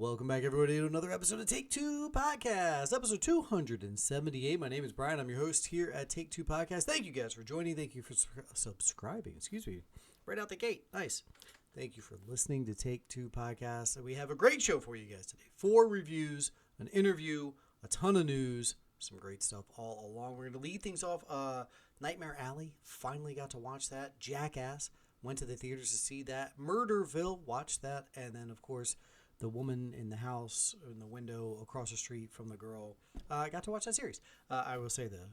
Welcome back, everybody, to another episode of Take Two Podcast, episode 278. My name is Brian. I'm your host here at Take Two Podcast. Thank you guys for joining. Thank you for subscribing. Right out the gate. Nice. Thank you for listening to Take Two Podcast. We have a great show for you guys today. 4 reviews, an interview, a ton of news, some great stuff all along. We're going to lead things off. Nightmare Alley. Finally got to watch that. Jackass. Went to the theaters to see that. Murderville. Watched that. And then, of course, the woman in the house in the window across the street from the girl. I got to watch that series. I will say the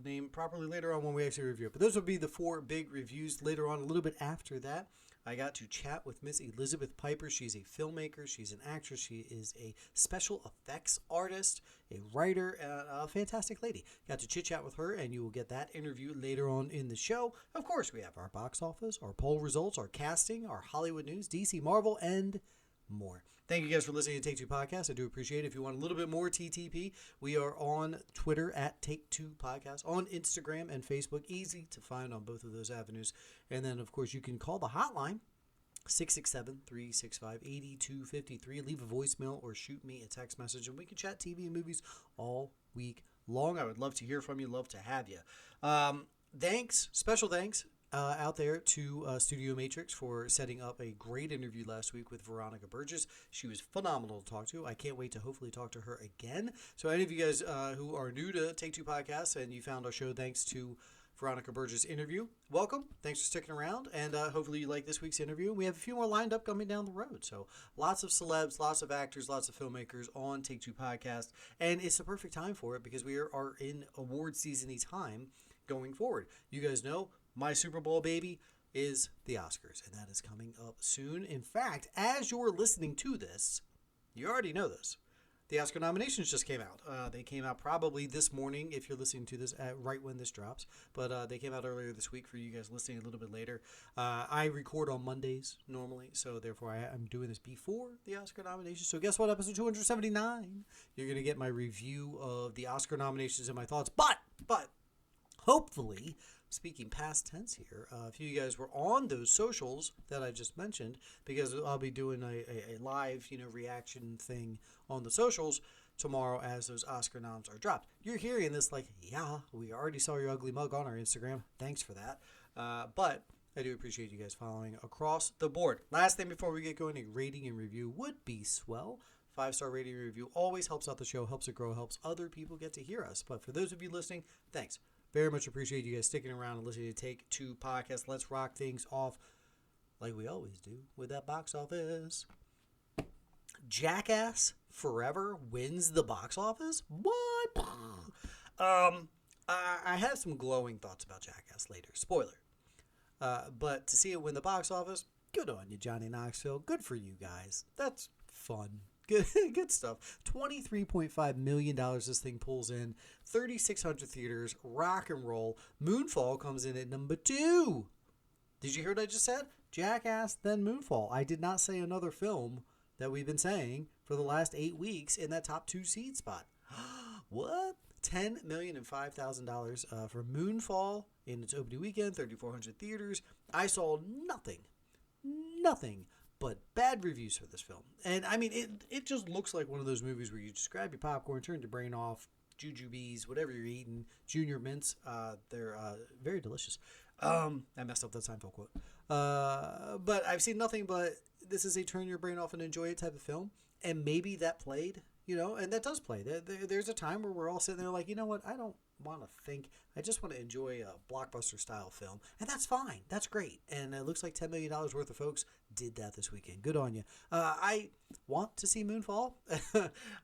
name properly later on when we actually review it. But those will be the 4 big reviews later on. A little bit after that, I got to chat with Miss Elizabeth Piper. She's a filmmaker. She's an actress. She is a special effects artist, a writer, a fantastic lady. Got to chit-chat with her, and you will get that interview later on in the show. Of course, we have our box office, our poll results, our casting, our Hollywood news, DC, Marvel, and more. Thank you guys for listening to Take Two Podcast. I do appreciate it. If you want a little bit more TTP, we are on Twitter at Take Two Podcast, on Instagram and Facebook. Easy to find on both of those avenues. And then, of course, you can call the hotline, 667-365-8253. Leave a voicemail or shoot me a text message, and we can chat TV and movies all week long. I would love to hear from you. Love to have you. Special thanks out there to Studio Matrix for setting up a great interview last week with Veronica Burgess. She was phenomenal to talk to. I can't wait to hopefully talk to her again. So any of you guys who are new to Take Two Podcasts and you found our show thanks to Veronica Burgess' interview, welcome. Thanks for sticking around, and hopefully you like this week's interview. We have a few more lined up coming down the road. So lots of celebs, lots of actors, lots of filmmakers on Take Two Podcast, and it's the perfect time for it because we are in award season-y time going forward. You guys know my Super Bowl baby is the Oscars, and that is coming up soon. In fact, as you're listening to this, you already know this. The Oscar nominations just came out. They came out probably this morning if you're listening to this right when this drops, but they came out earlier this week for you guys listening a little bit later. I record on Mondays normally, so therefore I'm doing this before the Oscar nominations. So guess what? Episode 279, you're going to get my review of the Oscar nominations and my thoughts, but hopefully, speaking past tense here, if you guys were on those socials that I just mentioned, because I'll be doing a live, reaction thing on the socials tomorrow as those Oscar noms are dropped. You're hearing this like, yeah, we already saw your ugly mug on our Instagram. Thanks for that. But I do appreciate you guys following across the board. Last thing before we get going, a rating and review would be swell. 5-star rating and review always helps out the show, helps it grow, helps other people get to hear us. But for those of you listening, thanks. Very much appreciate you guys sticking around and listening to Take Two Podcast. Let's rock things off like we always do with that box office. Jackass Forever wins the box office? What? I have some glowing thoughts about Jackass later. Spoiler. But to see it win the box office, good on you, Johnny Knoxville. Good for you guys. That's fun. Good stuff. $23.5 million this thing pulls in. 3,600 theaters. Rock and roll. Moonfall comes in at number 2. Did you hear what I just said? Jackass, then Moonfall. I did not say another film that we've been saying for the last 8 weeks in that top 2 seed spot. What? $10,005,000 for Moonfall in its opening weekend. 3,400 theaters. I saw nothing but bad reviews for this film. And I mean, it just looks like one of those movies where you just grab your popcorn, turn your brain off, jujubes, whatever you're eating, Junior Mints. They're very delicious. I messed up that Seinfeld quote. But I've seen nothing but this is a turn your brain off and enjoy it type of film. And maybe that played, and that does play. There's a time where we're all sitting there like, you know what, I don't want to think. I just want to enjoy a blockbuster style film, and that's fine. That's great. And it looks like $10 million worth of folks did that this weekend. Good on you. I want to see Moonfall.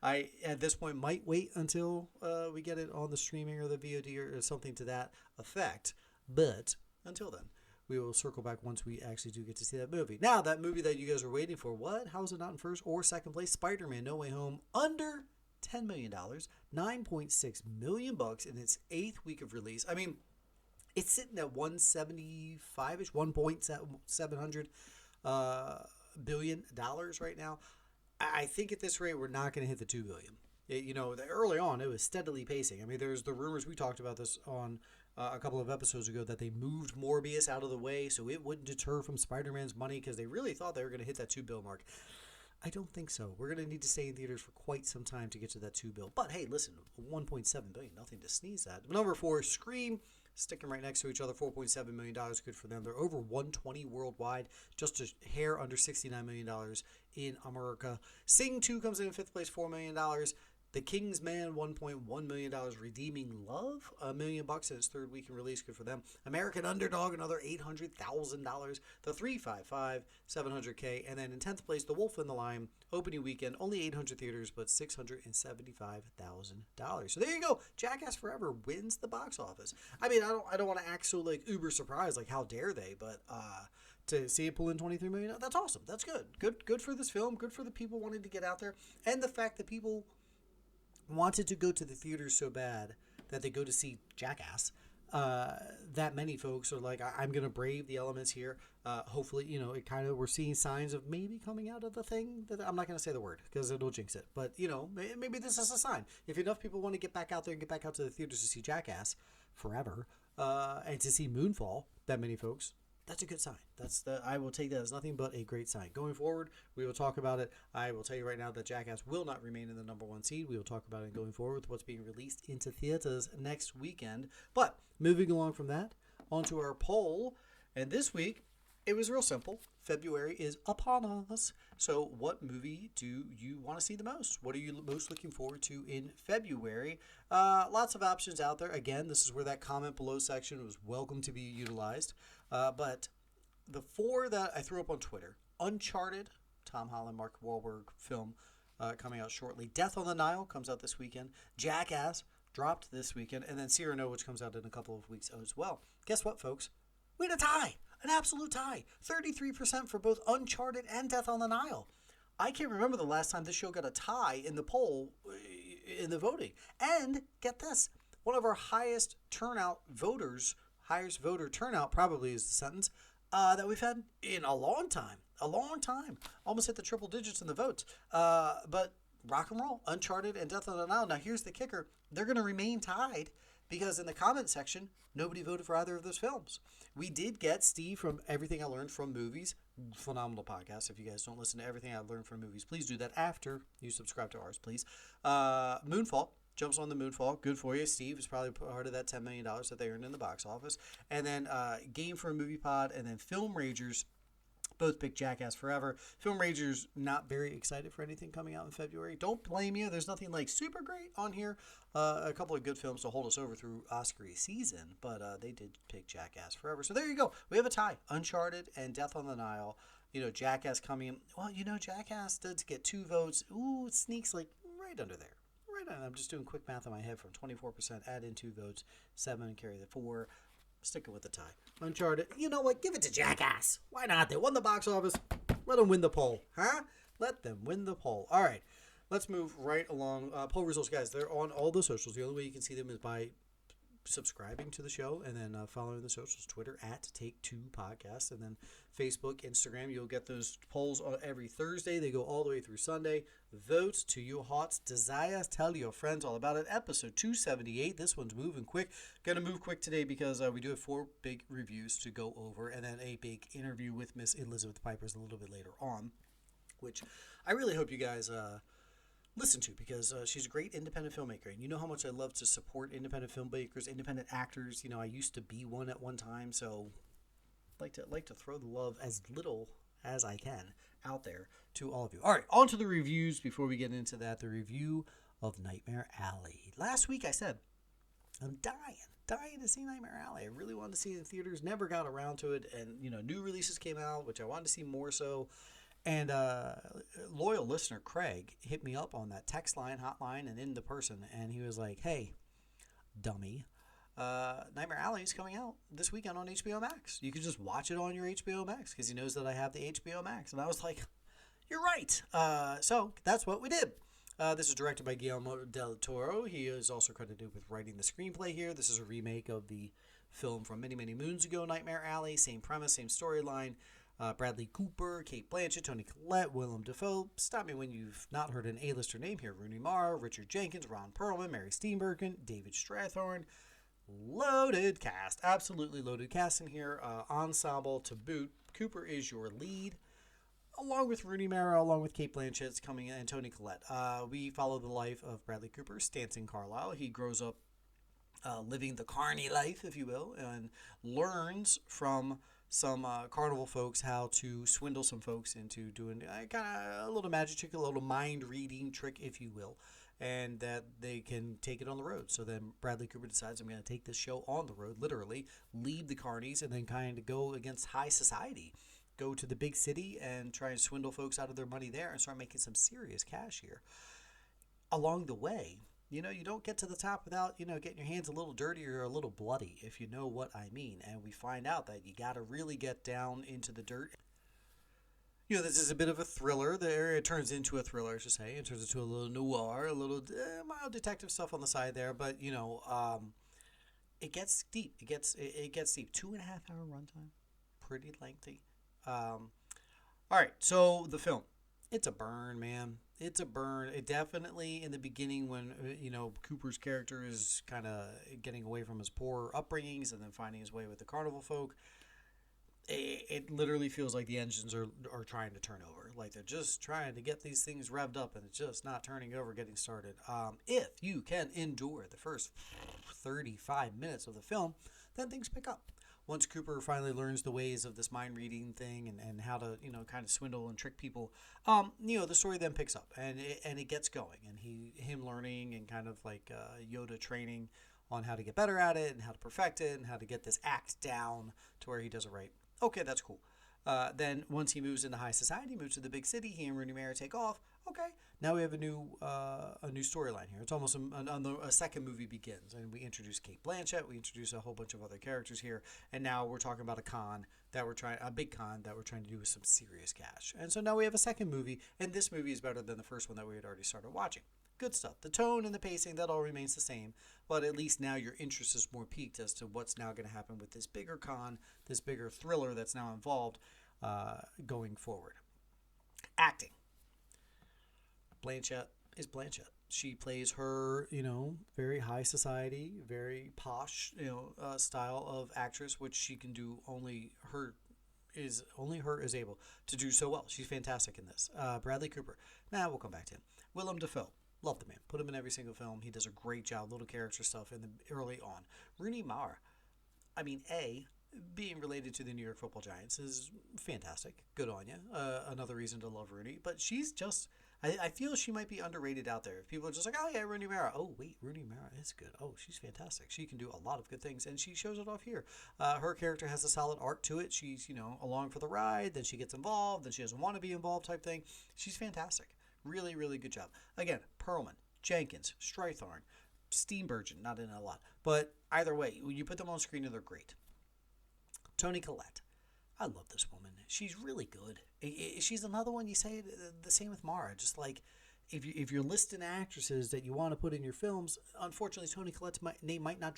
I at this point might wait until we get it on the streaming or the VOD or something to that effect. But until then, we will circle back once we actually do get to see that movie. Now, that movie that you guys are waiting for, what? How is it not in first or second place? Spider-Man No Way Home, under $10 million, $9.6 million in its 8th week of release. I mean, it's sitting at 175-ish, $1.700 billion right now. I think at this rate, we're not going to hit the $2 billion. Early on, it was steadily pacing. I mean, there's the rumors, we talked about this on a couple of episodes ago, that they moved Morbius out of the way so it wouldn't deter from Spider-Man's money because they really thought they were going to hit that $2 billion mark. I don't think so. We're going to need to stay in theaters for quite some time to get to that $2 billion. But hey, listen, $1.7 billion, nothing to sneeze at. Number 4, Scream, sticking right next to each other, $4.7 million, good for them. They're over 120 worldwide, just a hair under $69 million in America. Sing 2 comes in 5th place, $4 million. The King's Man, $1.1 million. Redeeming Love, $1 million in its 3rd week in release. Good for them. American Underdog, another $800,000. The 355, $700K. And then in 10th place, The Wolf and the Lion, opening weekend, only 800 theaters, but $675,000. So there you go. Jackass Forever wins the box office. I mean, I don't want to act so like uber surprised, like how dare they, but to see it pull in $23 million, that's awesome. That's good. Good for this film. Good for the people wanting to get out there, and the fact that people wanted to go to the theaters so bad that they go to see Jackass. That many folks are like, I'm going to brave the elements here. Hopefully, it kind of, we're seeing signs of maybe coming out of the thing. That I'm not going to say the word because it'll jinx it. But, maybe this is a sign. If enough people want to get back out there and get back out to the theaters to see Jackass Forever and to see Moonfall, that many folks, that's a good sign. I will take that as nothing but a great sign. Going forward, we will talk about it. I will tell you right now that Jackass will not remain in the number 1 seed. We will talk about it going forward with what's being released into theaters next weekend. But moving along from that, onto our poll. And this week, it was real simple. February is upon us. So what movie do you want to see the most? What are you most looking forward to in February? Lots of options out there. Again, this is where that comment below section was welcome to be utilized. But the 4 that I threw up on Twitter: Uncharted, Tom Holland, Mark Wahlberg film coming out shortly. Death on the Nile comes out this weekend. Jackass dropped this weekend. And then Cyrano, which comes out in a couple of weeks as well. Guess what, folks? We had a tie. An absolute tie. 33% for both Uncharted and Death on the Nile. I can't remember the last time this show got a tie in the poll, in the voting. And get this, one of our highest voter turnout probably is the sentence, that we've had in a long time. A long time. Almost hit the triple digits in the votes. But rock and roll, Uncharted and Death on the Nile. Now here's the kicker. They're going to remain tied because in the comment section, nobody voted for either of those films. We did get Steve from Everything I Learned from Movies. Phenomenal podcast. If you guys don't listen to Everything I Learned from Movies, please do that after you subscribe to ours, please. Moonfall. Jumps on the Moonfall. Good for you. Steve is probably part of that $10 million that they earned in the box office. And then Game for a Movie Pod and then Film Ragers both picked Jackass Forever. Film Ragers not very excited for anything coming out in February. Don't blame you. There's nothing like super great on here. A couple of good films to hold us over through Oscar season, but they did pick Jackass Forever. So there you go. We have a tie. Uncharted and Death on the Nile. Jackass coming in. Well, Jackass did get 2 votes. Ooh, it sneaks like right under there. Right on. I'm just doing quick math in my head from 24%. Add in 2 votes. 7 and carry the 4. Sticking with the tie. Uncharted. You know what? Give it to Jackass. Why not? They won the box office. Let them win the poll. Huh? Let them win the poll. All right. Let's move right along. Poll results, guys. They're on all the socials. The only way you can see them is by subscribing to the show and then following the socials. Twitter at Take2Podcast, and then Facebook, Instagram. You'll get those polls on every Thursday. They go all the way through Sunday. Vote to your heart's desires. Tell your friends all about it. Episode 278. This one's moving quick. Gonna move quick today because we do have 4 big reviews to go over, and then a big interview with Miss Elizabeth Pipers a little bit later on, which I really hope you guys listen to, because she's a great independent filmmaker, and you know how much I love to support independent filmmakers, independent actors. I used to be one at one time, so like to throw the love as little as I can out there to all of you. All right, on to the reviews. Before we get into that, the review of Nightmare Alley. Last week I said I'm dying to see Nightmare Alley. I really wanted to see it in theaters, never got around to it, and new releases came out, which I wanted to see more so. And loyal listener Craig hit me up on that text line, hotline, and in the person, and he was like, "Hey, dummy, Nightmare Alley is coming out this weekend on HBO Max. You can just watch it on your HBO Max," because he knows that I have the HBO Max. And I was like, "You're right." So that's what we did. This is directed by Guillermo del Toro. He is also credited with writing the screenplay here. This is a remake of the film from many, many moons ago, Nightmare Alley. Same premise, same storyline. Bradley Cooper, Kate Blanchett, Toni Collette, Willem Dafoe. Stop me when you've not heard an A-lister name here. Rooney Mara, Richard Jenkins, Ron Perlman, Mary Steenburgen, David Strathairn. Loaded cast. Absolutely loaded cast in here. Ensemble to boot. Cooper is your lead. along with Rooney Mara, along with Kate Blanchett's coming in, and Toni Collette. We follow the life of Bradley Cooper, Stanton Carlisle. He grows up living the carny life, if you will, and learns from some carnival folks how to swindle some folks into doing kind of a little magic trick, a little mind reading trick, if you will, and that they can take it on the road. So then Bradley Cooper decides, I'm going to take this show on the road, literally leave the carnies and then kind of go against high society. Go to the big city and try and swindle folks out of their money there and start making some serious cash here. Along the way, you don't get to the top without, getting your hands a little dirty or a little bloody, if you know what I mean. And we find out that you got to really get down into the dirt. This is a bit of a thriller. It turns into a thriller, I should say. It turns into a little noir, a little mild detective stuff on the side there. But, it gets deep. It gets deep. 2.5 hour runtime. Pretty lengthy. All right, so the film. It's a burn, man. It's a burn. It definitely, in the beginning when, Cooper's character is kind of getting away from his poor upbringings and then finding his way with the carnival folk, it literally feels like the engines are trying to turn over. Like they're just trying to get these things revved up and it's just not turning over, getting started. If you can endure the first 35 minutes of the film, then things pick up. Once Cooper finally learns the ways of this mind reading thing and how to, kind of swindle and trick people, the story then picks up and it gets going, and him learning and kind of like Yoda training on how to get better at it and how to perfect it and how to get this act down to where he does it right. Okay, that's cool. Then once he moves into high society, moves to the big city, he and Rooney Mara take off. Okay, now we have a new storyline here. It's almost a second movie begins, and we introduce Kate Blanchett. We introduce a whole bunch of other characters here, and now we're talking about a big con that we're trying to do with some serious cash. And so now we have a second movie, and this movie is better than the first one that we had already started watching. Good stuff. The tone and the pacing, that all remains the same, but at least now your interest is more piqued as to what's now going to happen with this bigger con, this bigger thriller that's now involved going forward. Acting. Blanchett is Blanchett. She plays her, very high society, very posh, style of actress, which she can do only her is able to do so well. She's fantastic in this. Bradley Cooper. We'll come back to him. Willem Dafoe. Love the man. Put him in every single film. He does a great job. Little character stuff in the early on. Rooney Mara. Being related to the New York Football Giants is fantastic. Good on you. Another reason to love Rooney. But she's just... I feel she might be underrated out there. People are just like, oh yeah, Rooney Mara. Oh wait, Rooney Mara is good. Oh, she's fantastic. She can do a lot of good things, and she shows it off here. Her character has a solid arc to it. She's, along for the ride, then she gets involved, then she doesn't want to be involved type thing. She's fantastic. Really, really good job. Again, Perlman, Jenkins, Strythorn, Steenburgen, not in a lot. But either way, when you put them on screen, they're great. Toni Collette. I love this woman. She's really good. She's another one. You say the same with Mara. Just like if you're listing actresses that you want to put in your films, unfortunately, Toni Collette's name might not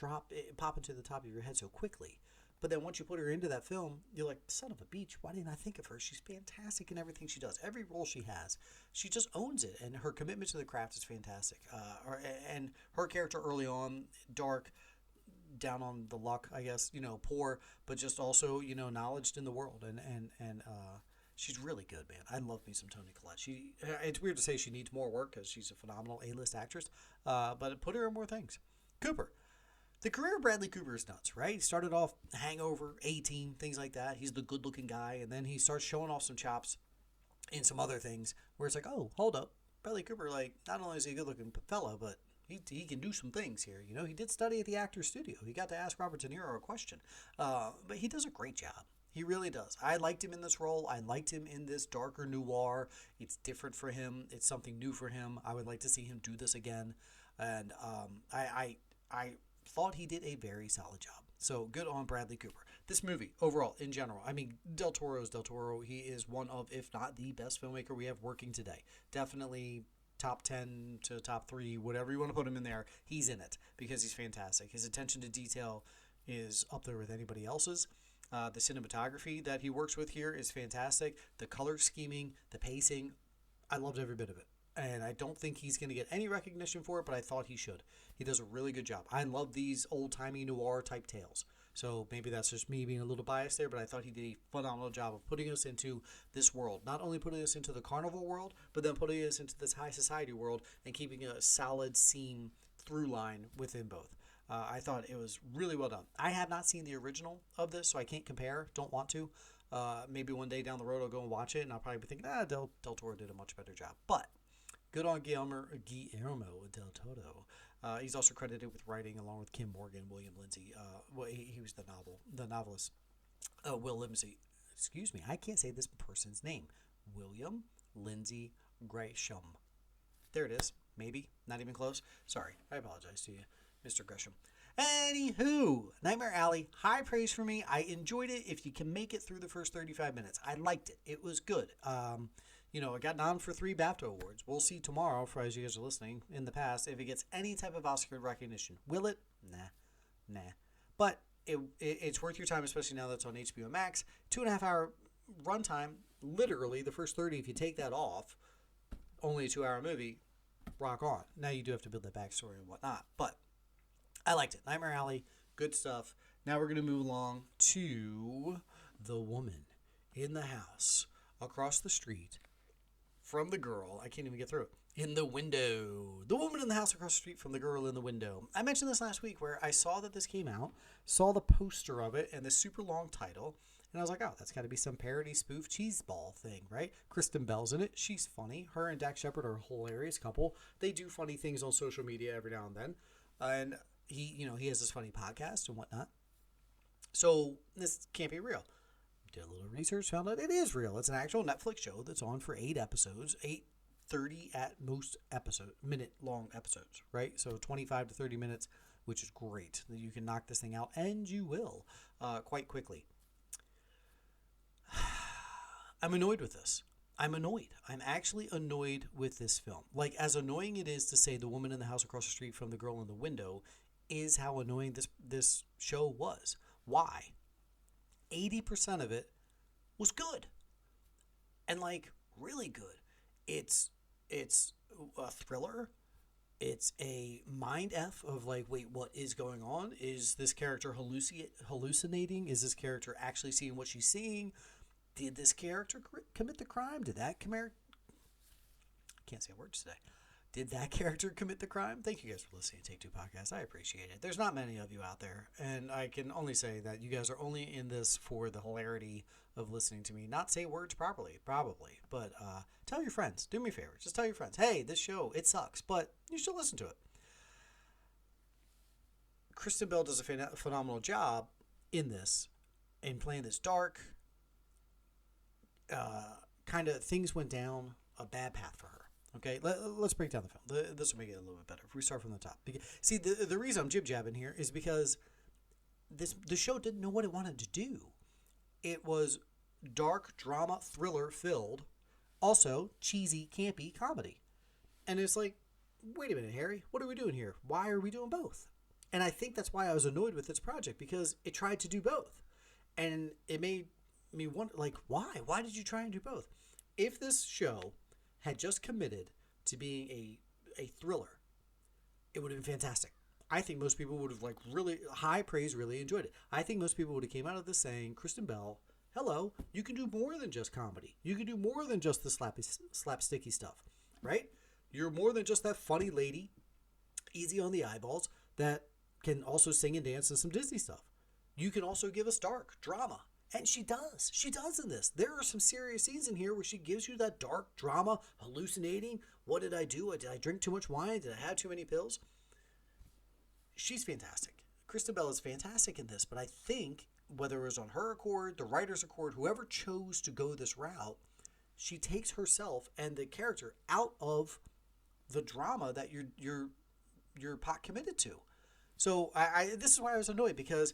pop into the top of your head so quickly. But then once you put her into that film, you're like, son of a beach, why didn't I think of her? She's fantastic in everything she does. Every role she has, she just owns it. And her commitment to the craft is fantastic. And her character early on, dark, down on the luck, I guess, poor, but just also, knowledged in the world. And she's really good, man. I love me some Toni Collette. It's weird to say she needs more work because she's a phenomenal A-list actress, but put her in more things. Cooper. The career of Bradley Cooper is nuts, right? He started off Hangover, 18, things like that. He's the good-looking guy, and then he starts showing off some chops in some other things where it's like, oh, hold up. Bradley Cooper, not only is he a good-looking fella, but he can do some things here. He did study at the Actors Studio. He got to ask Robert De Niro a question. But he does a great job. He really does. I liked him in this role. I liked him in this darker noir. It's different for him. It's something new for him. I would like to see him do this again. And I thought he did a very solid job. So good on Bradley Cooper. This movie, overall, in general, Del Toro is Del Toro. He is one of, if not the best filmmaker we have working today. Definitely top 10 to top 3, whatever you want to put him in there, he's in it because he's fantastic. His attention to detail is up there with anybody else's. The cinematography that he works with here is fantastic. The color scheming, the pacing, I loved every bit of it. And I don't think he's going to get any recognition for it, but I thought he should. He does a really good job. I love these old-timey noir type tales. So maybe that's just me being a little biased there, but I thought he did a phenomenal job of putting us into this world. Not only putting us into the carnival world, but then putting us into this high society world and keeping a solid seam through line within both. I thought it was really well done. I have not seen the original of this, so I can't compare. Don't want to. Maybe one day down the road I'll go and watch it, and I'll probably be thinking, Del Toro did a much better job. But good on Guillermo del Toro. He's also credited with writing along with Kim Morgan, William Lindsay. He was the novelist. Will Lindsay. Excuse me, I can't say this person's name. William Lindsay Gresham. There it is. Maybe. Not even close. Sorry. I apologize to you, Mr. Gresham. Anywho, Nightmare Alley, high praise for me. I enjoyed it. If you can make it through the first 35 minutes, I liked it. It was good. It got nominated for 3 BAFTA awards. We'll see tomorrow, for as you guys are listening, in the past, if it gets any type of Oscar recognition. Will it? Nah. But it's worth your time, especially now that it's on HBO Max. 2.5 hour runtime. Literally, the first 30, if you take that off, only a 2-hour movie, rock on. Now you do have to build that backstory and whatnot, but I liked it. Nightmare Alley, good stuff. Now we're going to move along to the woman in the house across the street from the girl. I can't even get through it. In the window. The woman in the house across the street from the girl in the window. I mentioned this last week where I saw that this came out, saw the poster of it and the super long title, and I was like, oh, that's got to be some parody spoof cheeseball thing, right? Kristen Bell's in it. She's funny. Her and Dak Shepard are a hilarious couple. They do funny things on social media every now and then. And he has this funny podcast and whatnot. So this can't be real. Did a little research, found out it is real. It's an actual Netflix show that's on for 8 episodes, 8:30 at most minute long episodes, right? So 25 to 30 minutes, which is great. You can knock this thing out, and you will quite quickly. I'm annoyed with this. I'm annoyed. I'm actually annoyed with this film. Like, as annoying it is to say the woman in the house across the street from the girl in the window is how annoying this show was. Why? 80% of it was good. And, like, really good. It's a thriller. It's a mind F of, like, wait, what is going on? Is this character hallucinating? Is this character actually seeing what she's seeing? Did this character commit the crime? Did that I can't say words today. Did that character commit the crime? Thank you guys for listening to Take Two Podcast. I appreciate it. There's not many of you out there, and I can only say that you guys are only in this for the hilarity of listening to me not say words properly, probably. But tell your friends. Do me a favor. Just tell your friends, hey, this show, it sucks, but you should listen to it. Kristen Bell does a phenomenal job in this, in playing this dark, kind of things went down a bad path for her. Okay, let's break down the film. This will make it a little bit better if we start from the top. See, the reason I'm jib-jabbing here is because the show didn't know what it wanted to do. It was dark, drama, thriller filled, also cheesy, campy comedy. And it's like, wait a minute, Harry, what are we doing here? Why are we doing both? And I think that's why I was annoyed with this project, because it tried to do both. And it made me wonder, like, why? Why did you try and do both? If this show had just committed to being a thriller, it would have been fantastic. I think most people would have, like, really high praise, really enjoyed it. I think most people would have came out of this saying, Kristen Bell, hello, you can do more than just comedy. You can do more than just the slapsticky stuff, right? You're more than just that funny lady, easy on the eyeballs, that can also sing and dance and some Disney stuff. You can also give us dark drama. And she does. She does in this. There are some serious scenes in here where she gives you that dark drama, hallucinating. What did I do? Did I drink too much wine? Did I have too many pills? She's fantastic. Kristen Bell is fantastic in this, but I think whether it was on her accord, the writer's accord, whoever chose to go this route, she takes herself and the character out of the drama that you're pot committed to. So this is why I was annoyed, because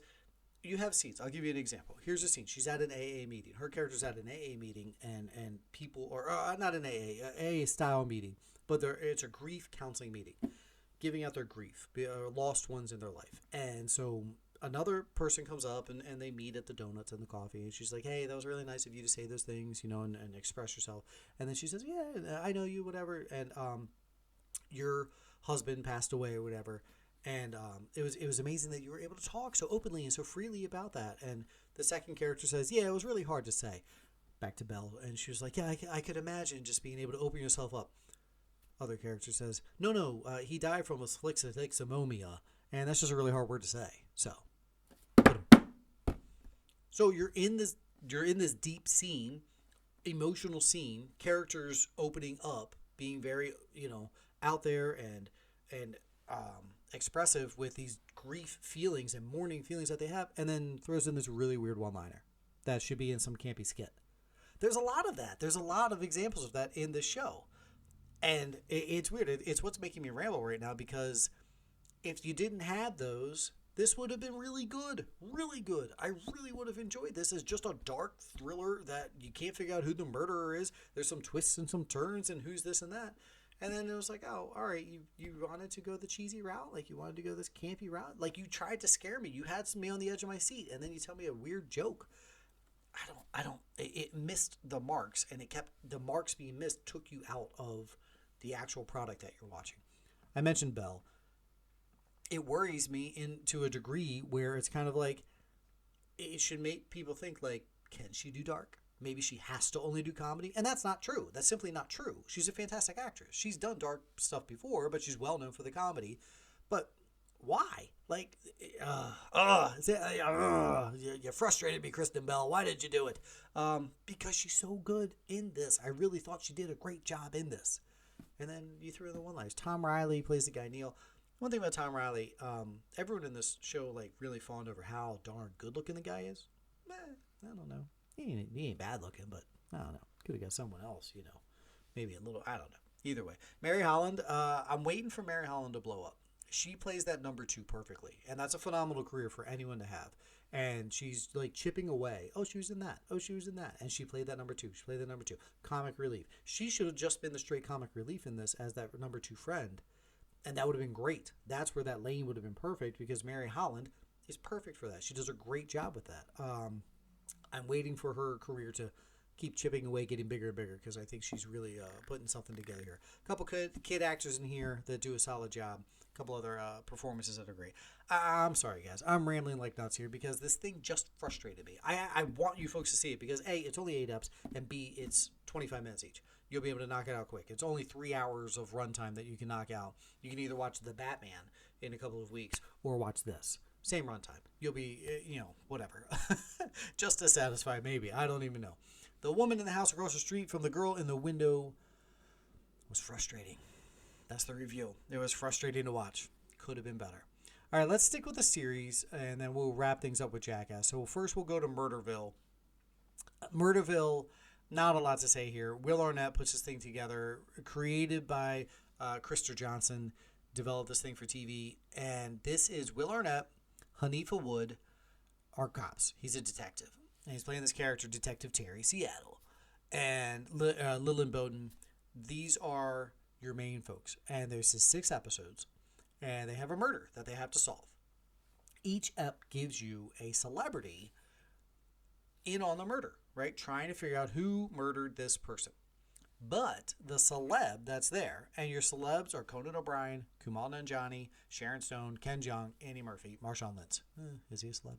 you have scenes. I'll give you an example. Here's a scene. She's at an AA meeting. Her character's at an AA meeting, and people, or not an AA style meeting, but it's a grief counseling meeting, giving out their grief, lost ones in their life. And so another person comes up, and they meet at the donuts and the coffee, and she's like, hey, that was really nice of you to say those things, and express yourself. And then she says, yeah, I know you, whatever, and your husband passed away or whatever. And it was amazing that you were able to talk so openly and so freely about that. And the second character says, yeah, it was really hard to say. Back to Belle, and she was like, yeah, I could imagine just being able to open yourself up. Other character says, no, he died from afflixomomia, and that's just a really hard word to say. So you're in this deep scene, emotional scene, characters opening up, being very, out there and expressive with these grief feelings and mourning feelings that they have, and then throws in this really weird one-liner that should be in some campy skit. There's a lot of that. There's a lot of examples of that in this show. And it's weird. It's what's making me ramble right now, because if you didn't have those, this would have been really good. Really good. I really would have enjoyed this as just a dark thriller that you can't figure out who the murderer is. There's some twists and some turns and who's this and that. And then it was like, oh, all right, you wanted to go the cheesy route? Like, you wanted to go this campy route? Like, you tried to scare me. You had me on the edge of my seat, and then you tell me a weird joke. It missed the marks, and the marks being missed took you out of the actual product that you're watching. I mentioned Belle. It worries me to a degree where it's kind of like, it should make people think, like, can she do dark? Maybe she has to only do comedy. And that's not true. That's simply not true. She's a fantastic actress. She's done dark stuff before, but she's well known for the comedy. But why? Like, you frustrated me, Kristen Bell. Why did you do it? Because she's so good in this. I really thought she did a great job in this. And then you threw in the one-liners. Tom Riley plays the guy, Neil. One thing about Tom Riley, everyone in this show, like, really fawned over how darn good-looking the guy is. I don't know. He ain't bad-looking, but I don't know. Could have got someone else, Maybe a little, I don't know. Either way. Mary Holland, I'm waiting for Mary Holland to blow up. She plays that number 2 perfectly, and that's a phenomenal career for anyone to have. And she's like chipping away. Oh, she was in that. Oh, she was in that. And she played that number 2. She played that number 2. Comic relief. She should have just been the straight comic relief in this as that number 2 friend, and that would have been great. That's where that lane would have been perfect, because Mary Holland is perfect for that. She does a great job with that. I'm waiting for her career to keep chipping away, getting bigger and bigger, because I think she's really putting something together here. A couple kid actors in here that do a solid job. A couple other performances that are great. I'm sorry, guys. I'm rambling like nuts here because this thing just frustrated me. I want you folks to see it because, A, it's only 8 eps, and B, it's 25 minutes each. You'll be able to knock it out quick. It's only 3 hours of runtime that you can knock out. You can either watch The Batman in a couple of weeks or watch this. Same runtime. You'll be, whatever. Just as satisfied, maybe. I don't even know. The woman in the house across the street from the girl in the window was frustrating. That's the review. It was frustrating to watch. Could have been better. All right, let's stick with the series, and then we'll wrap things up with Jackass. So first we'll go to Murderville. Murderville, not a lot to say here. Will Arnett puts this thing together, created by Krister Johnson, developed this thing for TV. And this is Will Arnett, Hanifa Wood, are cops. He's a detective. And he's playing this character, Detective Terry Seattle. And Lillian Bowden. These are your main folks. And there's 6 episodes. And they have a murder that they have to solve. Each ep gives you a celebrity in on the murder, right? Trying to figure out who murdered this person. But the celeb that's there, and your celebs are Conan O'Brien, Kumail Nanjiani, Sharon Stone, Ken Jeong, Andy Murphy, Marshawn Lynch. Is he a celeb?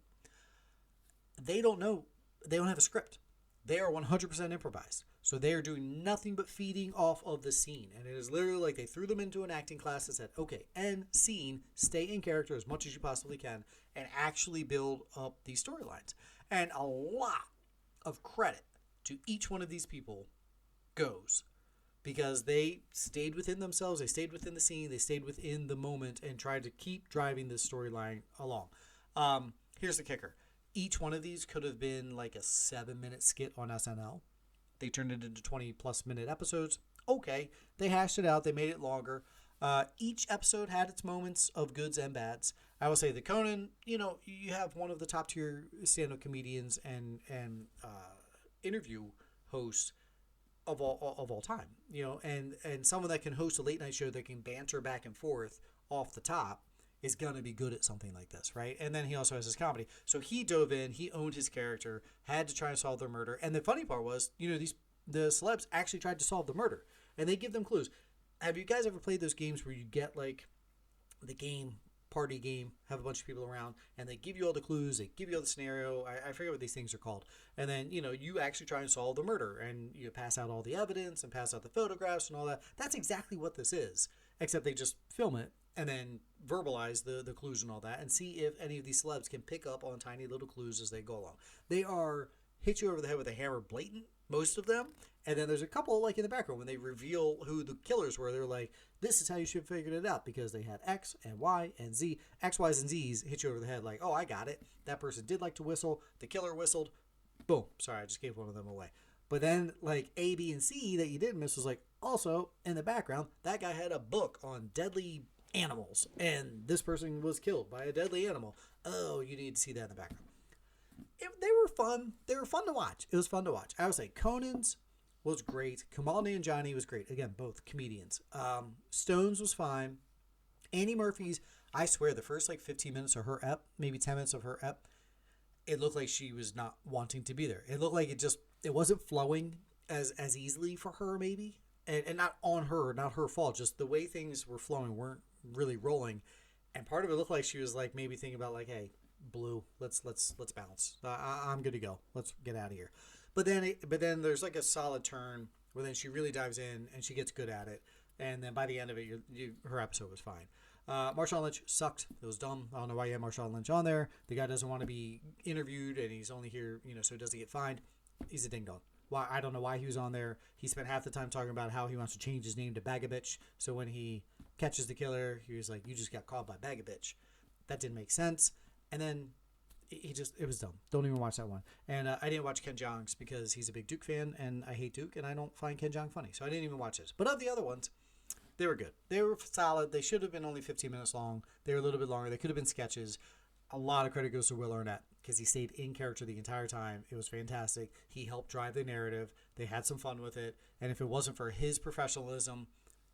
They don't know. They don't have a script. They are 100% improvised. So they are doing nothing but feeding off of the scene. And it is literally like they threw them into an acting class that said, okay, end scene, stay in character as much as you possibly can, and actually build up these storylines. And a lot of credit to each one of these people goes because they stayed within themselves, they stayed within the scene, they stayed within the moment and tried to keep driving this storyline along. Here's the kicker. Each one of these could have been like a 7-minute skit on SNL. They turned it into 20-plus minute episodes. Okay, they hashed it out. They made it longer. Each episode had its moments of goods and bads. I will say the Conan, you have one of the top-tier stand-up comedians and interview hosts of all time. And someone that can host a late-night show that can banter back and forth off the top is going to be good at something like this, right? And then he also has his comedy. So he dove in, he owned his character, had to try and solve their murder. And the funny part was, the celebs actually tried to solve the murder. And they give them clues. Have you guys ever played those games where you get, like, the game party game, have a bunch of people around, and they give you all the clues, they give you all the scenario. I forget what these things are called. And then, you actually try and solve the murder, and you pass out all the evidence and pass out the photographs and all that. That's exactly what this is, except they just film it and then verbalize the clues and all that, and see if any of these celebs can pick up on tiny little clues as they go along. They are hit you over the head with a hammer blatant, most of them. And then there's a couple, like in the background, when they reveal who the killers were, they're like, this is how you should have figured it out, because they had X and Y and Z. X, Y's, and Z's hit you over the head like, oh, I got it. That person did like to whistle. The killer whistled. Boom. Sorry, I just gave one of them away. But then, like, A, B, and C that you didn't miss was like, also, in the background, that guy had a book on deadly animals, and this person was killed by a deadly animal. Oh, you need to see that in the background. They were fun. They were fun to watch. It was fun to watch. I would say Conan's was great. Kamal Nanjiani was great. Again, both comedians. Stone's was fine. Annie Murphy's, I swear, the first 15 minutes of her ep, maybe 10 minutes of her ep, it looked like she was not wanting to be there. It looked like it wasn't flowing as easily for her, maybe. And not on her, not her fault. Just the way things were flowing weren't really rolling. And part of it looked like she was maybe thinking about hey, Blue, let's bounce. I'm good to go. Let's get out of here. But then there's a solid turn where then she really dives in and she gets good at it. And then by the end of it, her episode was fine. Marshawn Lynch sucked. It was dumb. I don't know why you have Marshawn Lynch on there. The guy doesn't want to be interviewed, and he's only here, so he doesn't get fined. He's a ding dong. Why? I don't know why he was on there. He spent half the time talking about how he wants to change his name to Bagabitch. So when he catches the killer, he was like, "You just got caught by Bagabitch." That didn't make sense. And then it was dumb. Don't even watch that one. And I didn't watch Ken Jeong's because he's a big Duke fan, and I hate Duke, and I don't find Ken Jeong funny. So I didn't even watch this. But of the other ones, they were good. They were solid. They should have been only 15 minutes long. They were a little bit longer. They could have been sketches. A lot of credit goes to Will Arnett because he stayed in character the entire time. It was fantastic. He helped drive the narrative. They had some fun with it. And if it wasn't for his professionalism,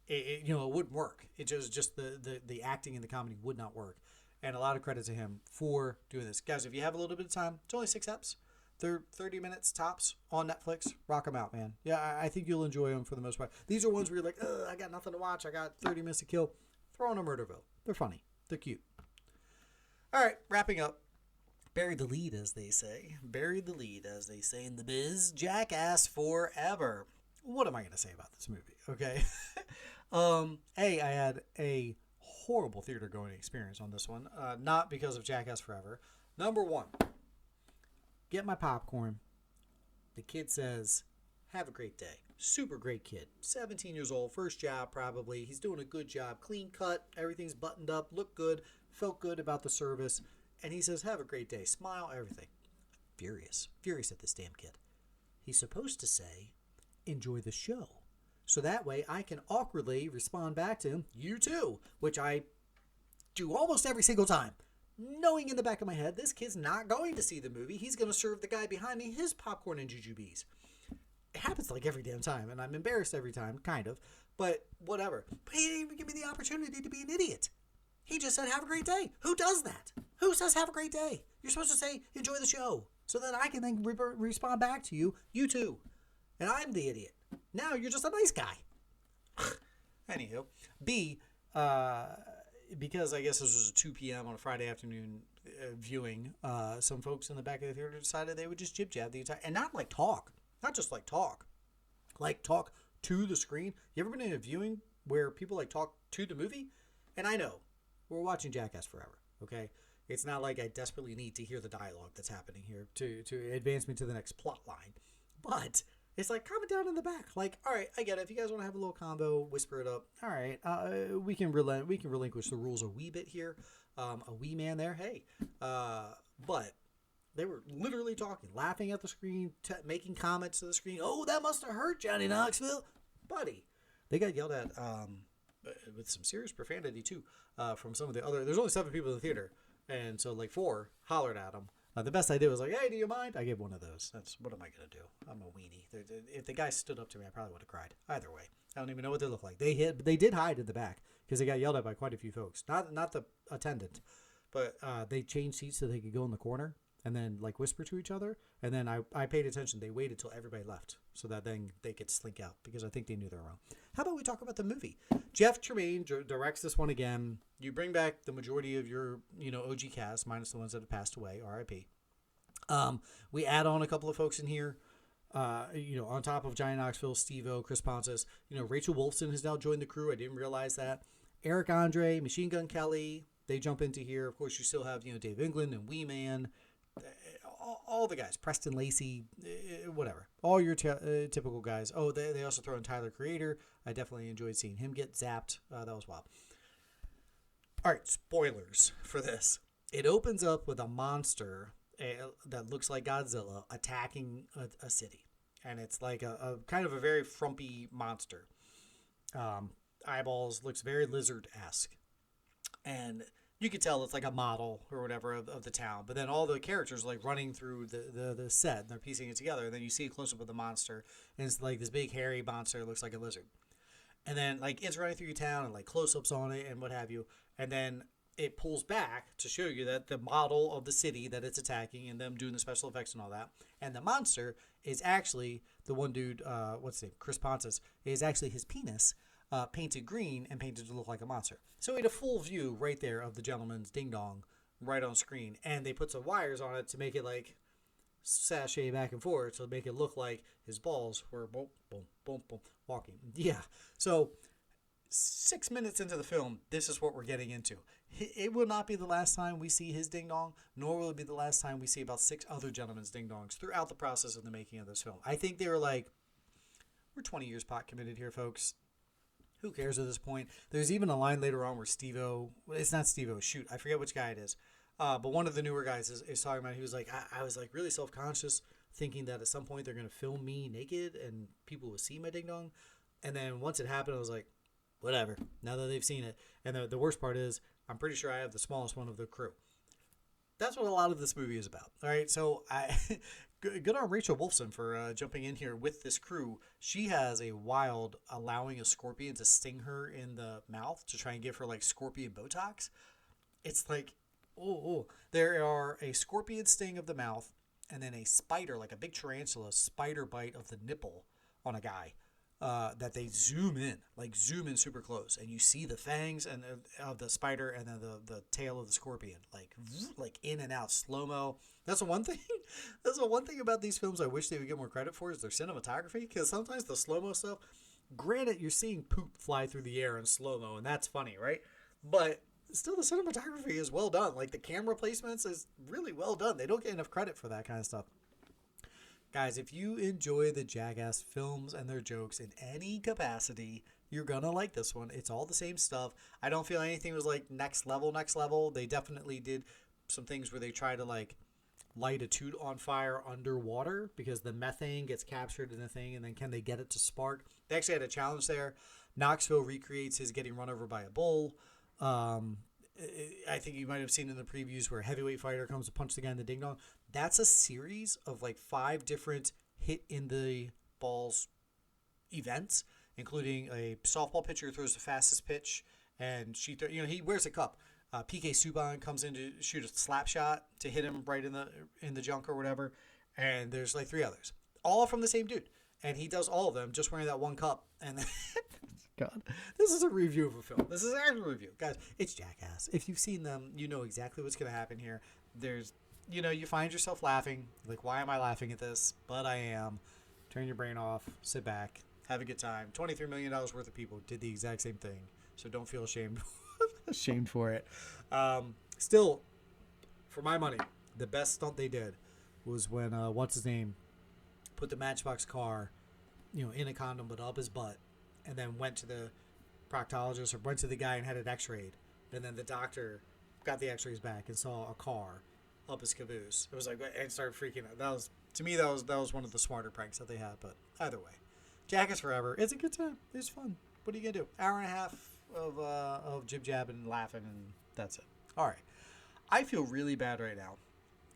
it wouldn't work. It just the acting and the comedy would not work. And a lot of credit to him for doing this. Guys, if you have a little bit of time, it's only 6 eps. They're 30 minutes tops on Netflix. Rock them out, man. Yeah, I think you'll enjoy them for the most part. These are ones where you're like, I got nothing to watch. I got 30 minutes to kill. Throw on a Murderville. They're funny. They're cute. All right, wrapping up. Buried the lead, as they say. Buried the lead, as they say in the biz. Jackass forever. What am I going to say about this movie? Okay. I had a horrible theater going experience on this one. Not because of Jackass Forever. Number one, get my popcorn. The kid says, have a great day. Super great kid. 17 years old. First job probably. He's doing a good job. Clean cut. Everything's buttoned up. Looked good. Felt good about the service. And he says, have a great day. Smile. Everything. Furious. Furious at this damn kid. He's supposed to say, enjoy the show. So that way I can awkwardly respond back to him, you too, which I do almost every single time. Knowing in the back of my head, this kid's not going to see the movie. He's going to serve the guy behind me his popcorn and jujubes. It happens every damn time, and I'm embarrassed every time, kind of, but whatever. But he didn't even give me the opportunity to be an idiot. He just said, have a great day. Who does that? Who says have a great day? You're supposed to say, enjoy the show, so that I can then respond back to you, you too. And I'm the idiot. Now you're just a nice guy. Anywho, B, because I guess this was a 2 p.m. on a Friday afternoon viewing, some folks in the back of the theater decided they would just jib-jab the entire, and not talk. Not just talk. Talk to the screen. You ever been in a viewing where people talk to the movie? And I know, we're watching Jackass Forever, okay? It's not like I desperately need to hear the dialogue that's happening here to advance me to the next plot line. But it's comment down in the back. All right, I get it. If you guys want to have a little combo, whisper it up. All right, we can relinquish the rules a wee bit here. A wee man there, hey. But they were literally talking, laughing at the screen, making comments to the screen. Oh, that must have hurt Johnny Knoxville. Buddy. They got yelled at with some serious profanity, too, from some of the other. There's only 7 people in the theater. And so, 4 hollered at them. The best I did was hey, do you mind? I gave one of those. What am I going to do? I'm a weenie. If the guy stood up to me, I probably would have cried. Either way. I don't even know what they look like. They did hide in the back because they got yelled at by quite a few folks. Not the attendant, but they changed seats so they could go in the corner and then whisper to each other. And then I paid attention. They waited till everybody left so that then they could slink out because I think they knew they were wrong. How about we talk about the movie? Jeff Tremaine directs this one again. You bring back the majority of your, OG cast, minus the ones that have passed away, RIP. We add on a couple of folks in here. On top of Johnny Knoxville, Steve-O, Chris Pontius, Rachel Wolfson has now joined the crew. I didn't realize that. Eric Andre, Machine Gun Kelly, they jump into here. Of course, you still have, Dave England and Wee Man, all the guys, Preston Lacey, whatever. All your typical guys. Oh, they also throw in Tyler Creator. I definitely enjoyed seeing him get zapped. That was wild. All right, spoilers for this. It opens up with a monster that looks like Godzilla attacking a city. And it's like a kind of a very frumpy monster. Eyeballs, looks very lizard-esque. And you could tell it's like a model or whatever of the town. But then all the characters like running through the set, and they're piecing it together. And then you see a close-up of the monster, and it's like this big hairy monster that looks like a lizard. And then like it's running through your town and like close-ups on it and what have you. And then it pulls back to show you that the model of the city that it's attacking and them doing the special effects and all that. And the monster is actually the one dude, what's his name? Chris Pontius, is actually his penis painted green and painted to look like a monster. So we had a full view right there of the gentleman's ding-dong right on screen. And they put some wires on it to make it like sashay back and forth to make it look like his balls were boom, boom, boom, boom, walking. Yeah. So 6 minutes into the film, this is what we're getting into. It will not be the last time we see his ding-dong, nor will it be the last time we see about 6 other gentlemen's ding-dongs throughout the process of the making of this film. I think they were like, we're 20 years pot committed here, folks. Who cares at this point? There's even a line later on where Steve-O, it's not Steve-O, shoot, I forget which guy it is. But one of the newer guys is talking about, he was like, I was like really self-conscious thinking that at some point they're going to film me naked and people will see my ding-dong. And then once it happened, I was like, whatever, now that they've seen it. And the worst part is, I'm pretty sure I have the smallest one of the crew. That's what a lot of this movie is about. All right, so good on Rachel Wolfson for jumping in here with this crew. She has a wild allowing a scorpion to sting her in the mouth to try and give her like scorpion Botox. It's like, there are a scorpion sting of the mouth and then a spider, like a big tarantula spider bite of the nipple on a guy. That they zoom in super close, and you see the fangs and of the spider, and then the tail of the scorpion, like in and out slow mo. That's the one thing. That's the one thing about these films I wish they would get more credit for is their cinematography, because sometimes the slow mo stuff. Granted, you're seeing poop fly through the air in slow mo, and that's funny, right? But still, the cinematography is well done. Like the camera placements is really well done. They don't get enough credit for that kind of stuff. Guys, if you enjoy the Jackass films and their jokes in any capacity, you're going to like this one. It's all the same stuff. I don't feel anything was like next level. They definitely did some things where they try to like light a toot on fire underwater because the methane gets captured in the thing, and then can they get it to spark? They actually had a challenge there. Knoxville recreates his getting run over by a bull. I think you might have seen in the previews where a heavyweight fighter comes to punch the guy in the ding dong. That's a series of like 5 different hit in the balls events, including a softball pitcher throws the fastest pitch, and he wears a cup. PK Subban comes in to shoot a slap shot to hit him right in the junk or whatever, and there's like 3 others, all from the same dude, and he does all of them just wearing that one cup. And God, this is a review of a film. This is an actual review, guys. It's Jackass. If you've seen them, you know exactly what's going to happen here. There's, you find yourself laughing. Like, why am I laughing at this? But I am. Turn your brain off. Sit back. Have a good time. $23 million worth of people did the exact same thing. So don't feel ashamed for it. Still, for my money, the best stunt they did was when, what's his name, put the Matchbox car, in a condom but up his butt, and then went to the proctologist or went to the guy and had it x-rayed. And then the doctor got the x-rays back and saw a car up his caboose. It was like, and started freaking out. That was one of the smarter pranks that they had. But either way, Jackass Forever. It's a good time. It's fun. What are you going to do? Hour and a half of jib-jabbing and laughing, and that's it. All right. I feel really bad right now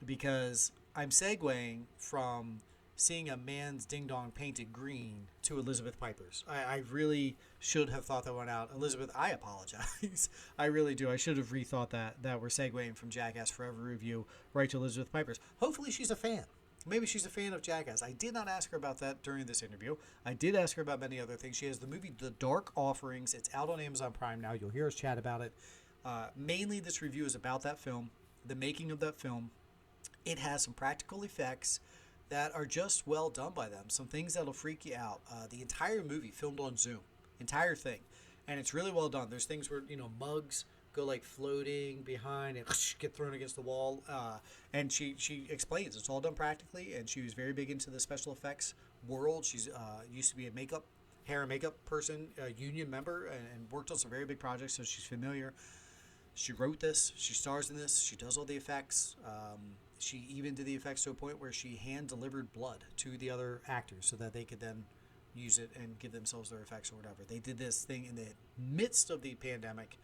because I'm segueing from seeing a man's ding-dong painted green to Elizabeth Piper's. I really should have thought that one out. Elizabeth, I apologize. I really do. I should have rethought that we're segueing from Jackass Forever review right to Elizabeth Piper's. Hopefully she's a fan. Maybe she's a fan of Jackass. I did not ask her about that during this interview. I did ask her about many other things. She has the movie The Dark Offerings. It's out on Amazon Prime now. You'll hear us chat about it. Mainly, this review is about that film, the making of that film. It has some practical effects that are just well done by them. Some things that'll freak you out. The entire movie filmed on Zoom, entire thing, and it's really well done. There's things where mugs go like floating behind and get thrown against the wall. And she explains it's all done practically, and she was very big into the special effects world. She's used to be a hair and makeup person, a union member, and worked on some very big projects, so she's familiar. She wrote this. She stars in this. She does all the effects. She even did the effects to a point where she hand delivered blood to the other actors so that they could then use it and give themselves their effects or whatever. They did this thing in the midst of the pandemic.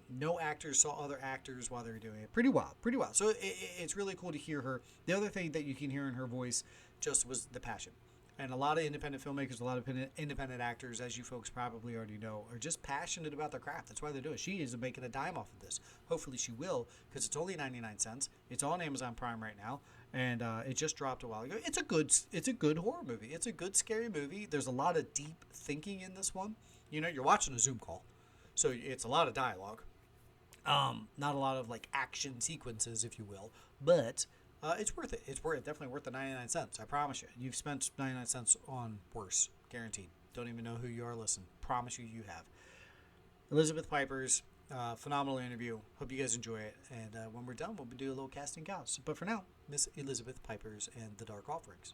No actors saw other actors while they were doing it. Pretty wild, pretty wild. So it's really cool to hear her. The other thing that you can hear in her voice just was the passion. And a lot of independent filmmakers, a lot of independent actors, as you folks probably already know, are just passionate about their craft. That's why they're doing it. She isn't making a dime off of this. Hopefully she will, because it's only 99 cents. It's on Amazon Prime right now, and it just dropped a while ago. It's a good horror movie. It's a good scary movie. There's a lot of deep thinking in this one. You're watching a Zoom call, so it's a lot of dialogue. Not a lot of like action sequences, if you will, but it's worth it. It's definitely worth the 99 cents. I promise you. You've spent 99 cents on worse, guaranteed. Don't even know who you are. Listen, promise you have. Elizabeth Piper's phenomenal interview. Hope you guys enjoy it. And when we're done, we'll do a little casting couch. But for now, Miss Elizabeth Piper's and the Dark Offerings.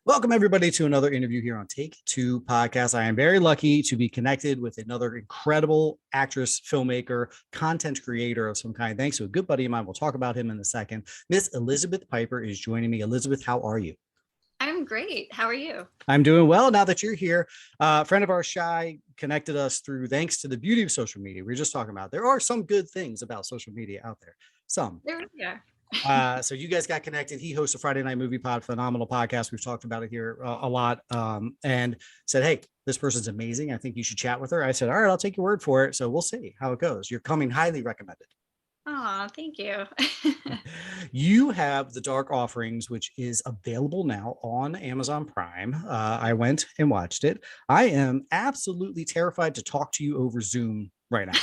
Welcome, everybody, to another interview here on Take Two Podcast. I am very lucky to be connected with another incredible actress, filmmaker, content creator of some kind. Thanks to a good buddy of mine. We'll talk about him in a second. Miss Elizabeth Piper is joining me. Elizabeth, how are you? I'm great. How are you? I'm doing well now that you're here. A friend of ours, Shy, connected us through thanks to the beauty of social media. We were just talking about there are some good things about social media out there. Some. There we are. So you guys got connected. He hosts a Friday Night Movie Pod, phenomenal podcast. We've talked about it here a lot. And said, hey, this person's amazing. I think you should chat with her. I said, all right, I'll take your word for it. So we'll see how it goes. You're coming highly recommended. Oh, thank you. You have The Dark Offerings, which is available now on Amazon Prime. I went and watched it. I am absolutely terrified to talk to you over Zoom right now.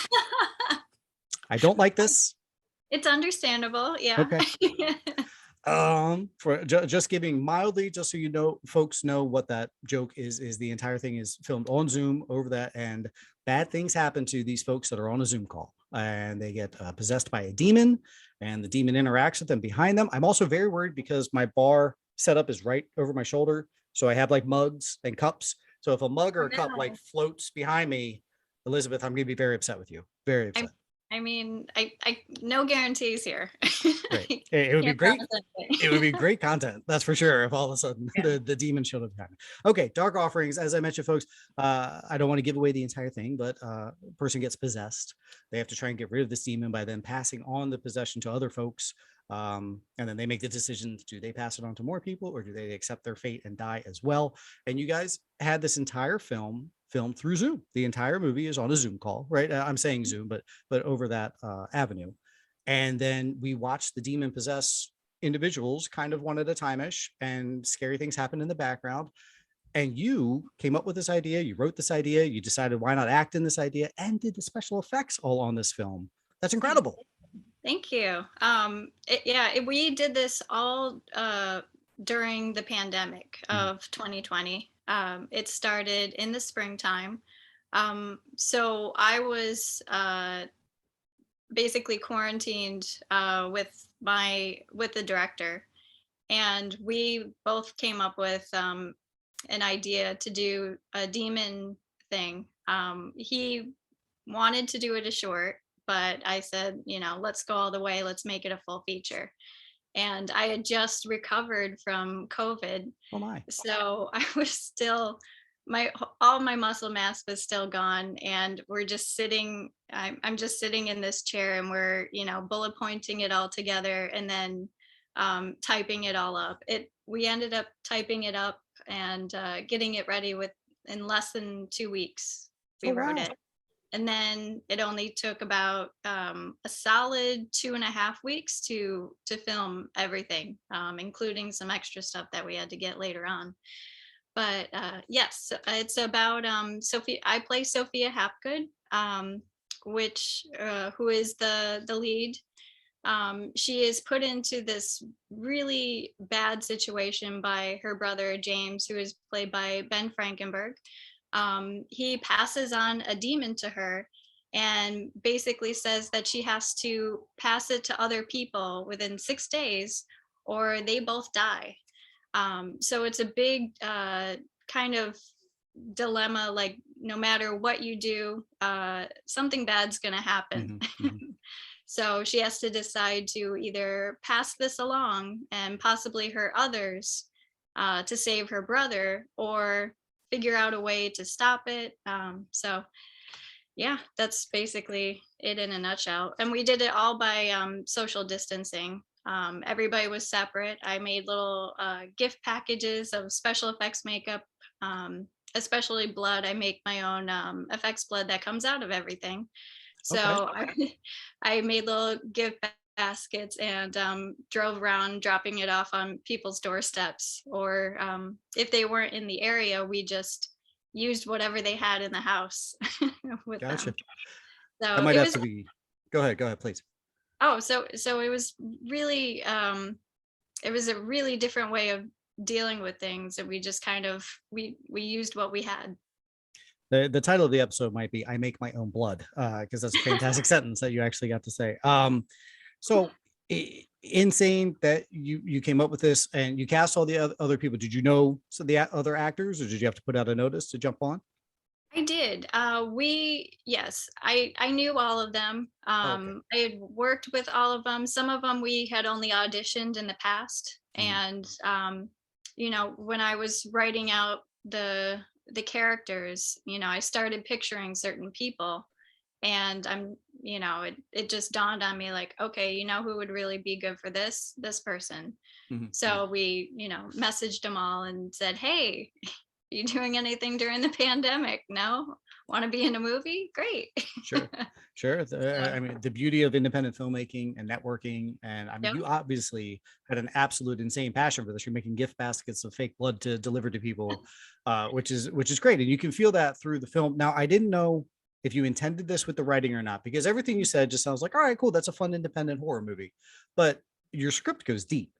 I don't like this. It's understandable. Yeah. Okay. For just giving mildly, just so you know, folks know what that joke is the entire thing is filmed on Zoom over that, and bad things happen to these folks that are on a Zoom call, and they get possessed by a demon, and the demon interacts with them behind them. I'm also very worried because my bar setup is right over my shoulder, so I have like mugs and cups. So if a mug or a cup like floats behind me, Elizabeth, I'm gonna be very upset with you. Very upset. I mean, I no guarantees here. Right. It would be great. It would be great content. That's for sure. If all of a sudden the demon showed up behind me. Okay. Dark Offerings. As I mentioned, folks, I don't want to give away the entire thing, but a person gets possessed. They have to try and get rid of this demon by then passing on the possession to other folks. And then they make the decision, do they pass it on to more people or do they accept their fate and die as well? And you guys had this entire film filmed through Zoom. The entire movie is on a Zoom call, right? I'm saying Zoom, but over that avenue. And then we watched the demon possess individuals kind of one at a time-ish, and scary things happen in the background. And you came up with this idea, you wrote this idea, you decided why not act in this idea, and did the special effects all on this film. That's incredible. Thank you. We did this all during the pandemic of 2020. It started in the springtime. So I was basically quarantined with the director, and we both came up with an idea to do a demon thing. He wanted to do it a short, but I said, let's go all the way. Let's make it a full feature. And I had just recovered from COVID. Oh my. So I was still, all my muscle mass was still gone. And we're just sitting, I'm just sitting in this chair, and we're, bullet pointing it all together and then typing it all up. We ended up typing it up and getting it ready in less than 2 weeks. We wrote it. And then it only took about a solid 2.5 weeks to film everything, including some extra stuff that we had to get later on. But yes, it's about Sophie. I play Sophia Hapgood. which who is the lead. She is put into this really bad situation by her brother James, who is played by Ben Frankenberg. He passes on a demon to her and basically says that she has to pass it to other people within 6 days or they both die. So it's a big kind of dilemma, like no matter what you do, something bad's gonna happen. Mm-hmm, mm-hmm. So she has to decide to either pass this along and possibly hurt others to save her brother, or figure out a way to stop it. So yeah, that's basically it in a nutshell. And we did it all by social distancing. Everybody was separate. I made little gift packages of special effects makeup, especially blood. I make my own effects blood that comes out of everything. Okay. So I made little gift baskets and drove around dropping it off on people's doorsteps. Or if they weren't in the area, we just used whatever they had in the house with Gotcha. them. That So might it have was, to be. Go ahead, please. oh, so it was really it was a really different way of dealing with things, and we just kind of we used what we had. The title of the episode might be "I Make My Own Blood," because that's a fantastic sentence that you actually got to say. So insane that you came up with this and you cast all the other people. Did you know the other actors, or did you have to put out a notice to jump on? I did. Yes, I knew all of them. Oh, okay. I had worked with all of them. Some of them we had only auditioned in the past, Mhm. and when I was writing out the characters, I started picturing certain people, and it just dawned on me like, okay, who would really be good for this person. Mhm. So we, messaged them all and said, hey, you doing anything during the pandemic? No? Want to be in a movie? Great. Sure, sure. So, I mean, the beauty of independent filmmaking and networking, and I mean, yeah. you obviously had an absolute insane passion for this. You're making gift baskets of fake blood to deliver to people, which is great, and you can feel that through the film. Now, I didn't know if you intended this with the writing or not, because everything you said just sounds like, all right, cool, that's a fun independent horror movie, but your script goes deep.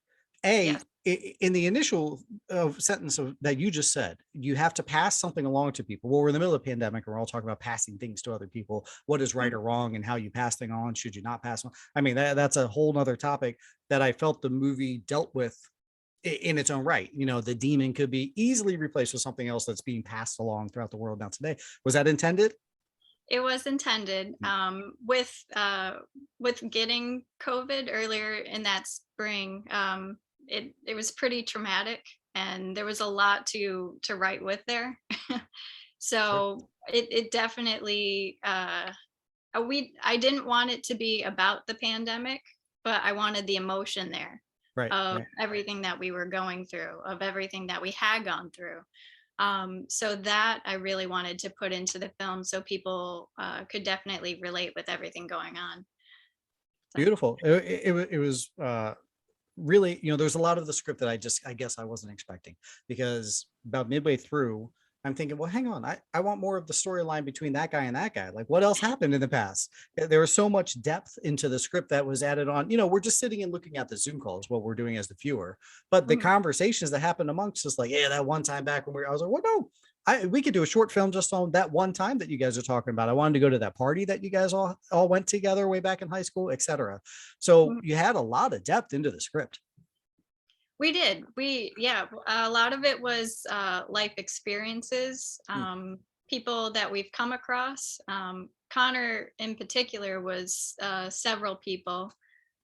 Yes. In the initial sentence that you just said, you have to pass something along to people. Well, we're in the middle of a pandemic, and we're all talking about passing things to other people. What is right Mhm. or wrong, and how you pass things on? Should you not pass on? I mean, that's a whole nother topic that I felt the movie dealt with in its own right. The demon could be easily replaced with something else that's being passed along throughout the world now today. Was that intended? It was intended. With getting COVID earlier in that spring, it was pretty traumatic, and there was a lot to write with there. Sure. So it definitely I didn't want it to be about the pandemic, but I wanted the emotion there Right. of Right. everything that we were going through, of everything that we had gone through. So that I really wanted to put into the film so people could definitely relate with everything going on. So Beautiful. It was really, there's a lot of the script that I guess I wasn't expecting, because about midway through, I'm thinking, well, hang on, I want more of the storyline between that guy and that guy. Like, what else happened in the past? There was so much depth into the script that was added on. We're just sitting and looking at the Zoom calls, what we're doing as the viewer, but the mhm. conversations that happened amongst us, like, yeah, that one time back when I was like, well, no, we could do a short film just on that one time that you guys are talking about. I wanted to go to that party that you guys all went together way back in high school, etc. So Mhm. you had a lot of depth into the script. We did. Yeah, a lot of it was life experiences, Mm, people that we've come across. Connor, in particular, was several people.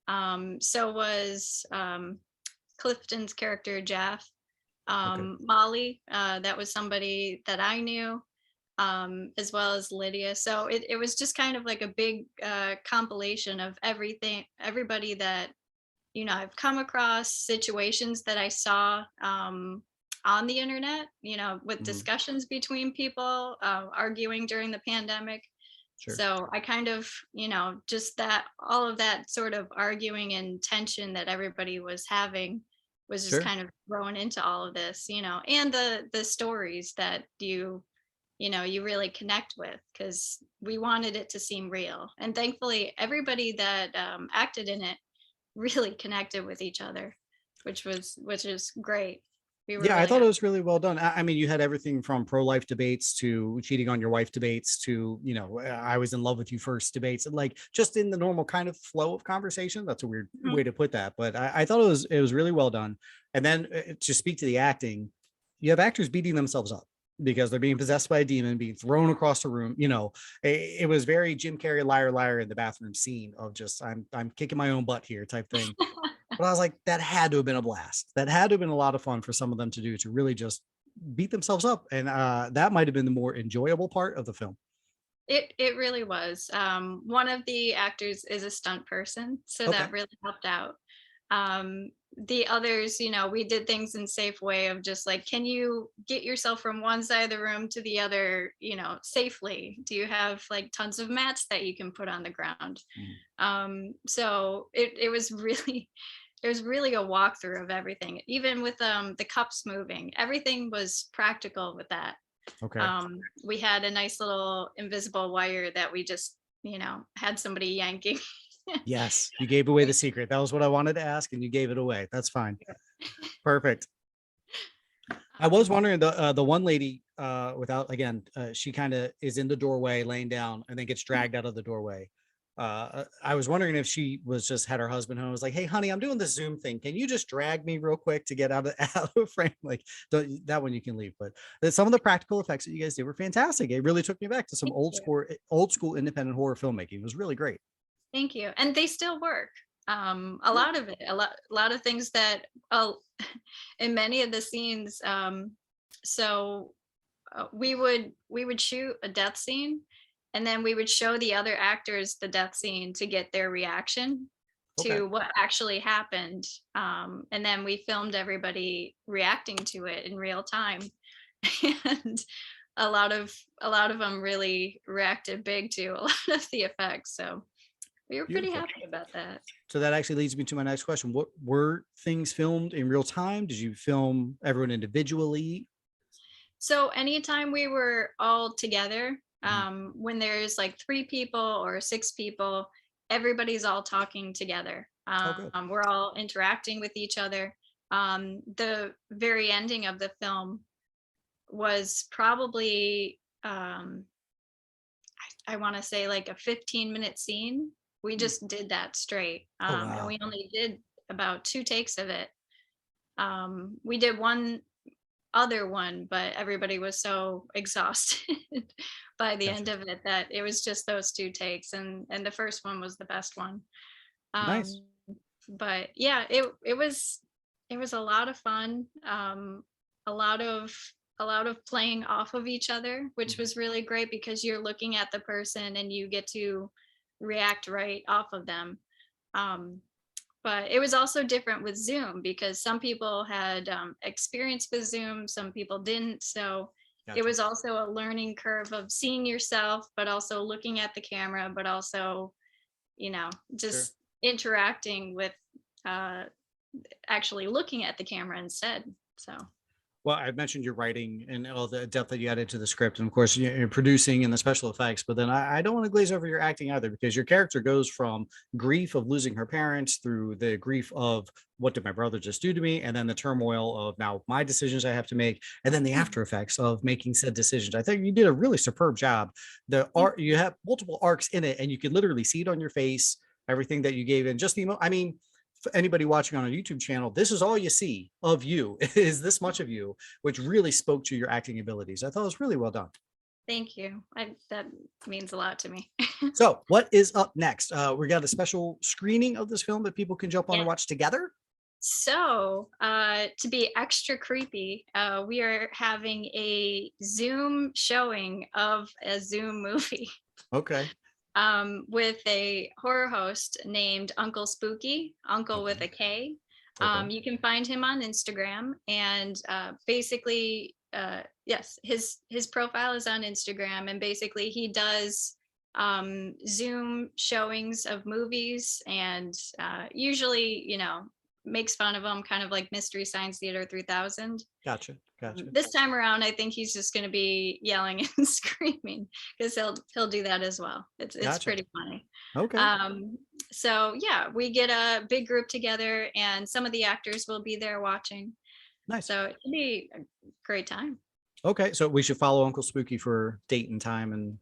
So was Clifton's character, Jeff. okay. Molly, that was somebody that I knew, as well as Lydia. So it was just kind of like a big compilation of everybody that I've come across, situations that I saw on the internet, with Mhm. discussions between people arguing during the pandemic. Sure. So I kind of, just that all of that sort of arguing and tension that everybody was having was just Sure. kind of thrown into all of this, and the stories that you you really connect with, because we wanted it to seem real. And thankfully, everybody that acted in it really connected with each other, which is great. We were Yeah, I really thought it happy. was really well done. I mean, you had everything from pro-life debates to cheating on your wife debates to, I was in love with you first debates, and like just in the normal kind of flow of conversation. That's a weird Mhm. way to put that, but I thought it was really well done. And then to speak to the acting, you have actors beating themselves up because they're being possessed by a demon, being thrown across the room. It was very Jim Carrey, liar, liar in the bathroom scene of just I'm kicking my own butt here type thing. But I was like, that had to have been a blast. That had to have been a lot of fun for some of them to do, to really just beat themselves up. And that might have been the more enjoyable part of the film. It really was. One of the actors is a stunt person, so Okay. that really helped out. The others, we did things in safe way of just like, can you get yourself from one side of the room to the other, safely? Do you have like tons of mats that you can put on the ground? Mm. So it was really it was really a walkthrough of everything. Even with the cups moving, everything was practical with that. Okay. We had a nice little invisible wire that we just, had somebody yanking. Yes. You gave away the secret. That was what I wanted to ask, and you gave it away. That's fine. Perfect. I was Um, wondering the one lady without again, she kind of is in the doorway laying down and then gets dragged out of the doorway. I was wondering if she was just had her husband home. Was like, hey, honey, I'm doing the Zoom thing. Can you just drag me real quick to get out of out of frame? Like that one you can leave. But some of the practical effects that you guys did were fantastic. It really took me back to some Thank you. old school independent horror filmmaking. It was really great. Thank you. And they still work. A lot of it, a lot of things that, in many of the scenes. So we would shoot a death scene, and then we would show the other actors the death scene to get their reaction Okay. to what actually happened. And then we filmed everybody reacting to it in real time. And a lot of them really reacted big to a lot of the effects. So we were pretty Beautiful. happy about that. So that actually leads me to my next question. What were things filmed in real time? Did you film everyone individually? So anytime we were all together, Mhm. when there's like 3 people or 6 people, everybody's all talking together. Oh, good. We're all interacting with each other. The very ending of the film was probably, I want to say like a 15-minute scene. We Hmm. just did that straight. Oh, And wow. we only did about 2 takes of it. We did one other one, but everybody was so exhausted by the end Gotcha. of it that it was just those 2 takes, and the first one was the best one. Nice. Um, but yeah, it was a lot of fun. A lot of a lot of playing off of each other, which Mhm. was really great because you're looking at the person and you get to react right off of them. Um, but it was also different with Zoom because some people had experience with Zoom, some people didn't. So it Gotcha. was also a learning curve of seeing yourself, but also looking at the camera, but also, Sure. just interacting with, uh, actually looking at the camera instead. So Well, I mentioned your writing and all the depth that you added to the script, and of course, you're producing and the special effects. But then I don't want to glaze over your acting either, because your character goes from grief of losing her parents through the grief of what did my brother just do to me, and then the turmoil of now my decisions I have to make, and then the mhm, after effects of making said decisions. I think you did a really superb job. The thank art you have multiple arcs in it, and you could literally see it on your face. Everything that you gave, and just I mean, for anybody watching on a YouTube channel, this is all you see of you is this much of you, which really spoke to your acting abilities. I thought it was really well done. thank you. That means a lot to me. So, what is up next? We got a special screening of this film that people can jump on Yeah. and watch together. So, to be extra creepy, we are having a Zoom showing of a Zoom movie, Okay. with a horror host named Uncle Spooky, Uncle with Okay. a K. Okay. You can find him on Instagram, and basically, yes, his profile is on Instagram, and basically he does Zoom showings of movies, and usually, makes fun of them, kind of like Mystery Science Theater 3000. Gotcha. Gotcha. This time around, I think he's just going to be yelling and screaming because he'll do that as well. It's Gotcha. pretty funny. Okay. So yeah, we get a big group together, and some of the actors will be there watching. Nice. So it can be a great time. Okay, so we should follow Uncle Spooky for date and time and.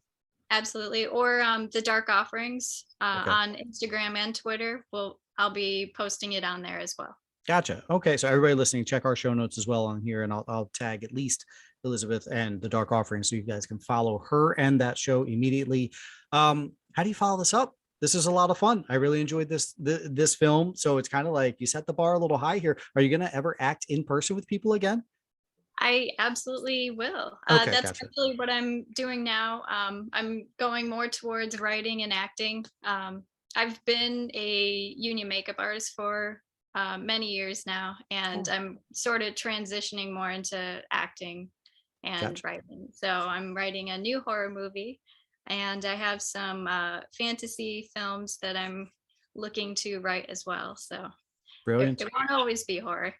Absolutely. Or the Dark Offerings Okay. on Instagram and Twitter. I'll be posting it on there as well. Gotcha. Okay, so everybody listening, check our show notes as well on here, and I'll tag at least Elizabeth and the Dark Offering so you guys can follow her and that show immediately. How do you follow this up? This is a lot of fun. I really enjoyed this film. So it's kind of like you set the bar a little high here. Are you going to ever act in person with people again? I absolutely will. Okay, That's gotcha. actually what I'm doing now. I'm going more towards writing and acting. I've been a union makeup artist for many years now, and Cool. I'm sort of transitioning more into acting and Gotcha. writing. So I'm writing a new horror movie, and I have some fantasy films that I'm looking to write as well. So Brilliant. it won't always be horror.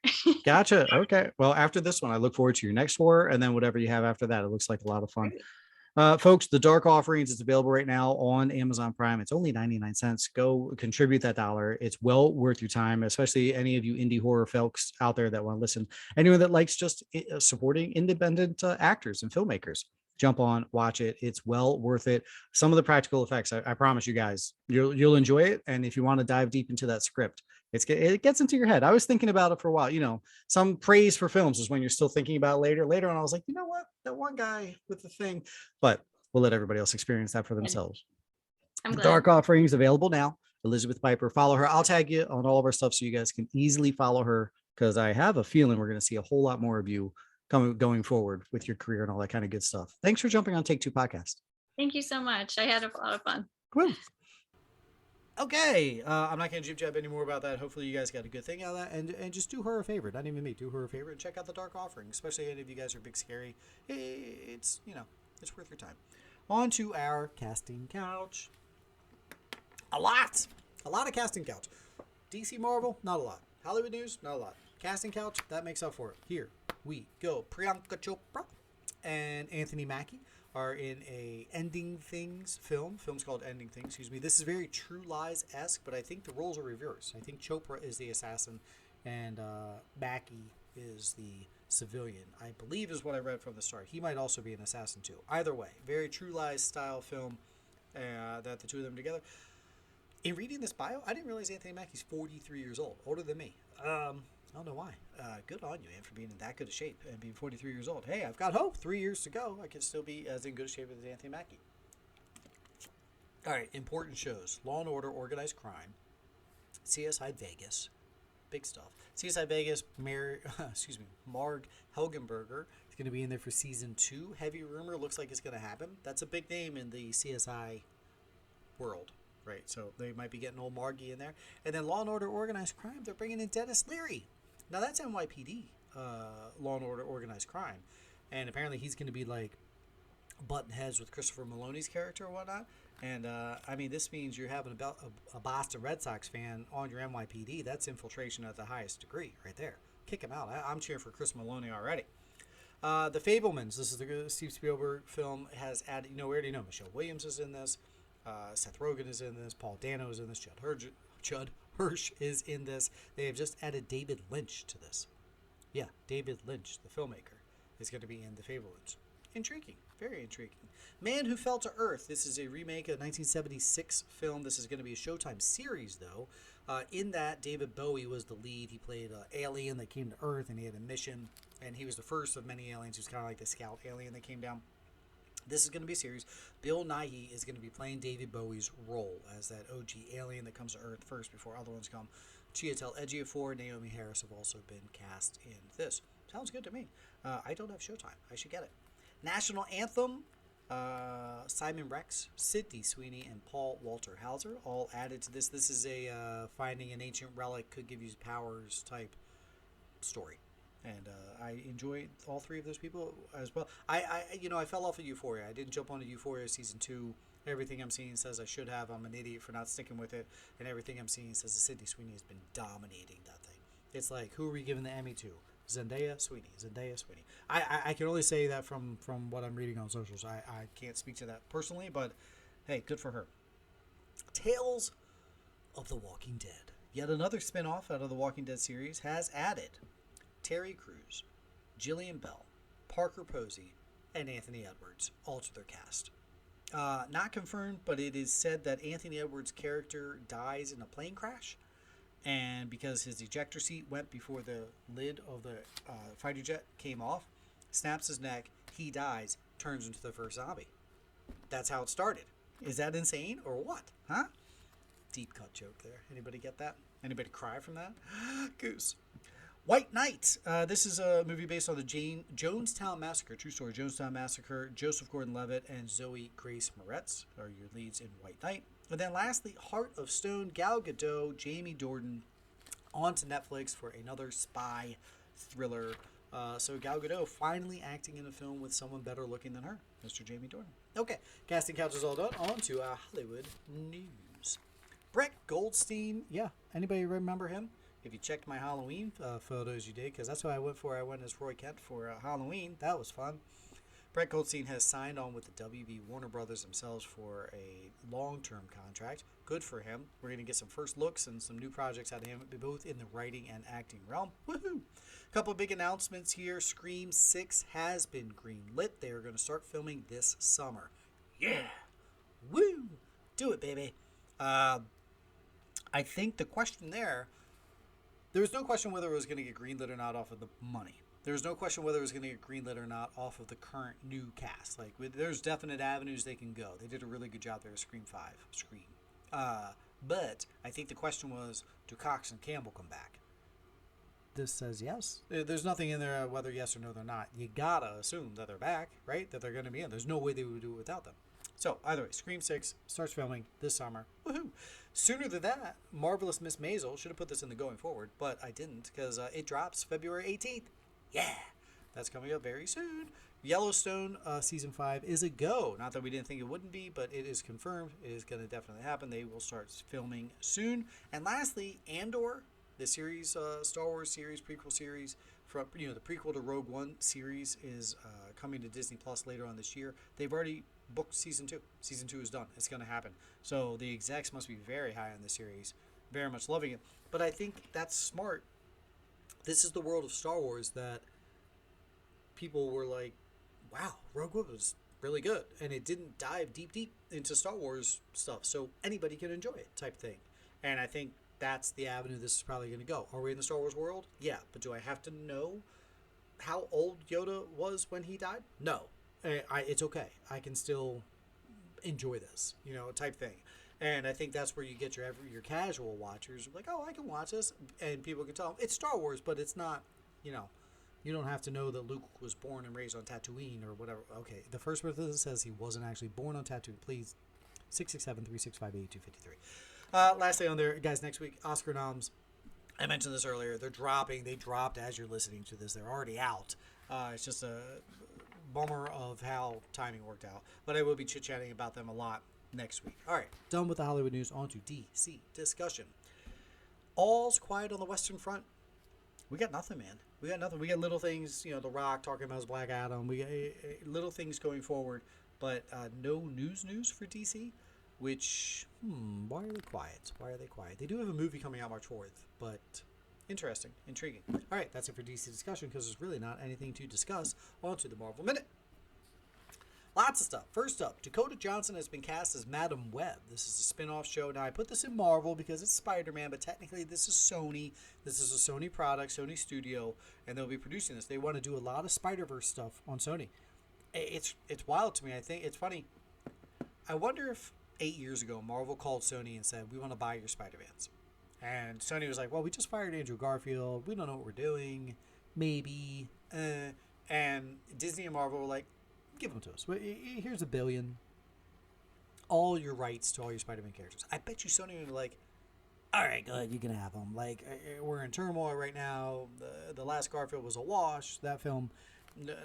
Gotcha. Okay. Well, after this one, I look forward to your next horror, and then whatever you have after that. It looks like a lot of fun. Folks, the Dark Offerings is available right now on Amazon Prime. It's only 99 cents. Go contribute that $1. It's well worth your time, especially any of you indie horror folks out there that want to listen. Anyone that likes just supporting independent actors and filmmakers. Jump on, watch it. It's well worth it. Some of the practical effects, I promise you guys, you'll enjoy it. And if you want to dive deep into that script, it gets into your head. I was thinking about it for a while. Some praise for films is when you're still thinking about it later. And I was like, you know what? That one guy with the thing, but we'll let everybody else experience that for themselves. I'm glad. Dark Offerings available now. Elizabeth Piper, follow her. I'll tag you on all of our stuff so you guys can easily follow her, because I have a feeling we're going to see a whole lot more of you going forward with your career and all that kind of good stuff. Thanks for jumping on Take Two Podcast. Thank you so much. I had a lot of fun. Cool. Okay, I'm not going to jib jab anymore about that. Hopefully you guys got a good thing out of that, and just do her a favor. Not even me. Do her a favor and check out the Dark Offering, especially any of you guys are big scary. It's it's worth your time. On to our casting couch. A lot of casting couch. DC Marvel, not a lot. Hollywood news, not a lot. Casting couch, that makes up for it. Here we go. Priyanka Chopra and Anthony Mackie are in a Ending Things film. Film's called Ending Things, excuse me. This is very True Lies-esque, but I think the roles are reversed. I think Chopra is the assassin and Mackie is the civilian, I believe is what I read from the start. He might also be an assassin too. Either way, very True Lies style film that the two of them together. In reading this bio, I didn't realize Anthony Mackie's 43 years old, older than me. I don't know why. Good on you, man, for being in that good a shape and being 43 years old. Hey, I've got hope. 3 years to go. I can still be as in good a shape as Anthony Mackie. All right, important shows. Law & Order, Organized Crime, CSI Vegas, big stuff. CSI Vegas, Marg Helgenberger is going to be in there for season 2. Heavy rumor, looks like it's going to happen. That's a big name in the CSI world. Right, so they might be getting old Margie in there. And then Law & Order Organized Crime, they're bringing in Dennis Leary. Now, that's NYPD, Law & Order Organized Crime. And apparently he's going to be, like, button heads with Christopher Maloney's character or whatnot. And, this means you're having a Boston Red Sox fan on your NYPD. That's infiltration at the highest degree right there. Kick him out. I'm cheering for Chris Maloney already. The Fablemans, this is the Steve Spielberg film, has added, we already know Michelle Williams is in this. Seth Rogen is in this. Paul Dano is in this. Judd Hirsch is in this. They have just added David Lynch to this. Yeah, David Lynch, the filmmaker, is going to be in The Fablemans. Intriguing. Very intriguing. Man Who Fell to Earth. This is a remake of a 1976 film. This is going to be a Showtime series, though. In that, David Bowie was the lead. He played an alien that came to Earth, and he had a mission. And he was the first of many aliens. He was kind of like the scout alien that came down. This is going to be a series. Bill Nighy is going to be playing David Bowie's role as that OG alien that comes to Earth first before other ones come. Chiwetel Ejiofor, Naomi Harris have also been cast in this. Sounds good to me. I don't have Showtime. I should get it. National Anthem, Simon Rex, Sidney Sweeney, and Paul Walter Hauser all added to this. This is a finding an ancient relic could give you powers type story. And I enjoyed all three of those people as well. I fell off of Euphoria. I didn't jump onto Euphoria season 2. Everything I'm seeing says I should have. I'm an idiot for not sticking with it. And everything I'm seeing says that Sidney Sweeney has been dominating that thing. It's like, who are we giving the Emmy to? Zendaya Sweeney. Zendaya Sweeney. I can only say that from what I'm reading on socials. I can't speak to that personally, but hey, good for her. Tales of the Walking Dead. Yet another spin-off out of the Walking Dead series has added Terry Crews, Jillian Bell, Parker Posey, and Anthony Edwards, all to their cast. Not confirmed, but it is said that Anthony Edwards' character dies in a plane crash, and because his ejector seat went before the lid of the fighter jet came off, snaps his neck, he dies, turns into the first zombie. That's how it started. Is that insane or what? Huh? Deep cut joke there. Anybody get that? Anybody cry from that? Goose. White Knight. This is a movie based on the Jonestown Massacre. True story. Jonestown Massacre. Joseph Gordon-Levitt and Zoe Grace Moretz are your leads in White Knight. And then lastly, Heart of Stone. Gal Gadot, Jamie Dornan, on to Netflix for another spy thriller. So Gal Gadot finally acting in a film with someone better looking than her, Mr. Jamie Dornan. Okay, casting couch is all done. On to Hollywood news. Brett Goldstein. Yeah, anybody remember him? If you checked my Halloween photos, you did, because that's what I went for. I went as Roy Kent for Halloween. That was fun. Brett Goldstein has signed on with the WB Warner Brothers themselves for a long-term contract. Good for him. We're going to get some first looks and some new projects out of him, both in the writing and acting realm. Woohoo! A couple of big announcements here. Scream 6 has been greenlit. They are going to start filming this summer. Yeah! Woo! Do it, baby. I think the question there was no question whether it was going to get greenlit or not off of the money. There was no question whether it was going to get greenlit or not off of the current new cast. Like, there's definite avenues they can go. They did a really good job there with Scream 5. But I think the question was, do Cox and Campbell come back? This says yes. There's nothing in there whether yes or no they're not. You gotta assume that they're back, right? That they're going to be in. There's no way they would do it without them. So, either way, Scream 6 starts filming this summer. Woohoo! Sooner than that, Marvelous Miss Maisel, should have put this in the going forward, but I didn't, because it drops February 18th. Yeah! That's coming up very soon. Yellowstone Season 5 is a go. Not that we didn't think it wouldn't be, but it is confirmed. It is going to definitely happen. They will start filming soon. And lastly, Andor, the series, Star Wars series, prequel series, from the prequel to Rogue One series is coming to Disney Plus later on this year. They've already booked Season 2. Season 2 is done. It's going to happen. So the execs must be very high on the series. Very much loving it. But I think that's smart. This is the world of Star Wars that people were like, wow, Rogue One was really good. And it didn't dive deep into Star Wars stuff. So anybody can enjoy it type thing. And I think that's the avenue this is probably going to go. Are we in the Star Wars world? Yeah. But do I have to know how old Yoda was when he died? No. It's okay. I can still enjoy this, type thing. And I think that's where you get your casual watchers like, oh, I can watch this, and people can tell it's Star Wars, but it's not, you don't have to know that Luke was born and raised on Tatooine or whatever. Okay, the first person says he wasn't actually born on Tatooine. Please, 667-365-8253. Lastly on there, guys, next week, Oscar noms. I mentioned this earlier. They dropped as you're listening to this. They're already out. It's just a bummer of how timing worked out, but I will be chit-chatting about them a lot next week. All right, done with the Hollywood news. On to DC discussion. All's quiet on the Western Front. We got nothing, man. We got nothing. We got little things, The Rock talking about his Black Adam. We got little things going forward, but no news for DC, which, why are they quiet? They do have a movie coming out March 4th, but interesting, intriguing. All right, that's it for DC discussion, because there's really not anything to discuss. On to the Marvel Minute. Lots of stuff. First up, Dakota Johnson has been cast as Madam Web. This is a spin-off show. Now, I put this in Marvel because it's Spider-Man, but technically this is Sony. This is a Sony product, Sony studio, and they'll be producing this. They want to do a lot of Spider-Verse stuff on Sony. It's wild to me. I think it's funny. I wonder if 8 years ago, Marvel called Sony and said, we want to buy your Spider-Mans. And Sony was like, well, we just fired Andrew Garfield. We don't know what we're doing. Maybe. And Disney and Marvel were like, give them to us. Here's $1 billion. All your rights to all your Spider-Man characters. I bet you Sony would be like, all right, good, you can have them. Like, we're in turmoil right now. The last Garfield was a wash. That film,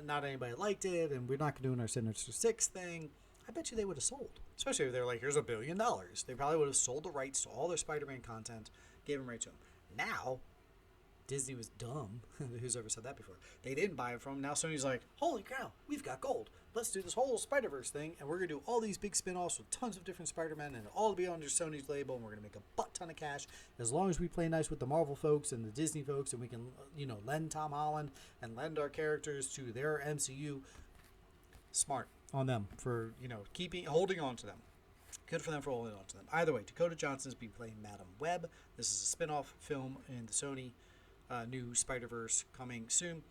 not anybody liked it, and we're not doing our Sinister Six thing. I bet you they would have sold. Especially if they're like, here's $1 billion. They probably would have sold the rights to all their Spider-Man content, gave them right to them. Now, Disney was dumb. Who's ever said that before? They didn't buy it from him. Now Sony's like, holy cow, we've got gold. Let's do this whole Spider-Verse thing, and we're going to do all these big spin-offs with tons of different Spider-Men, and all to be under Sony's label, and we're going to make a butt ton of cash as long as we play nice with the Marvel folks and the Disney folks, and we can, lend Tom Holland and lend our characters to their MCU. Smart on them for, holding on to them. Good for them for holding on to them. Either way, Dakota Johnson's been playing Madam Web. This is a spin-off film in the Sony new Spider-Verse coming soon.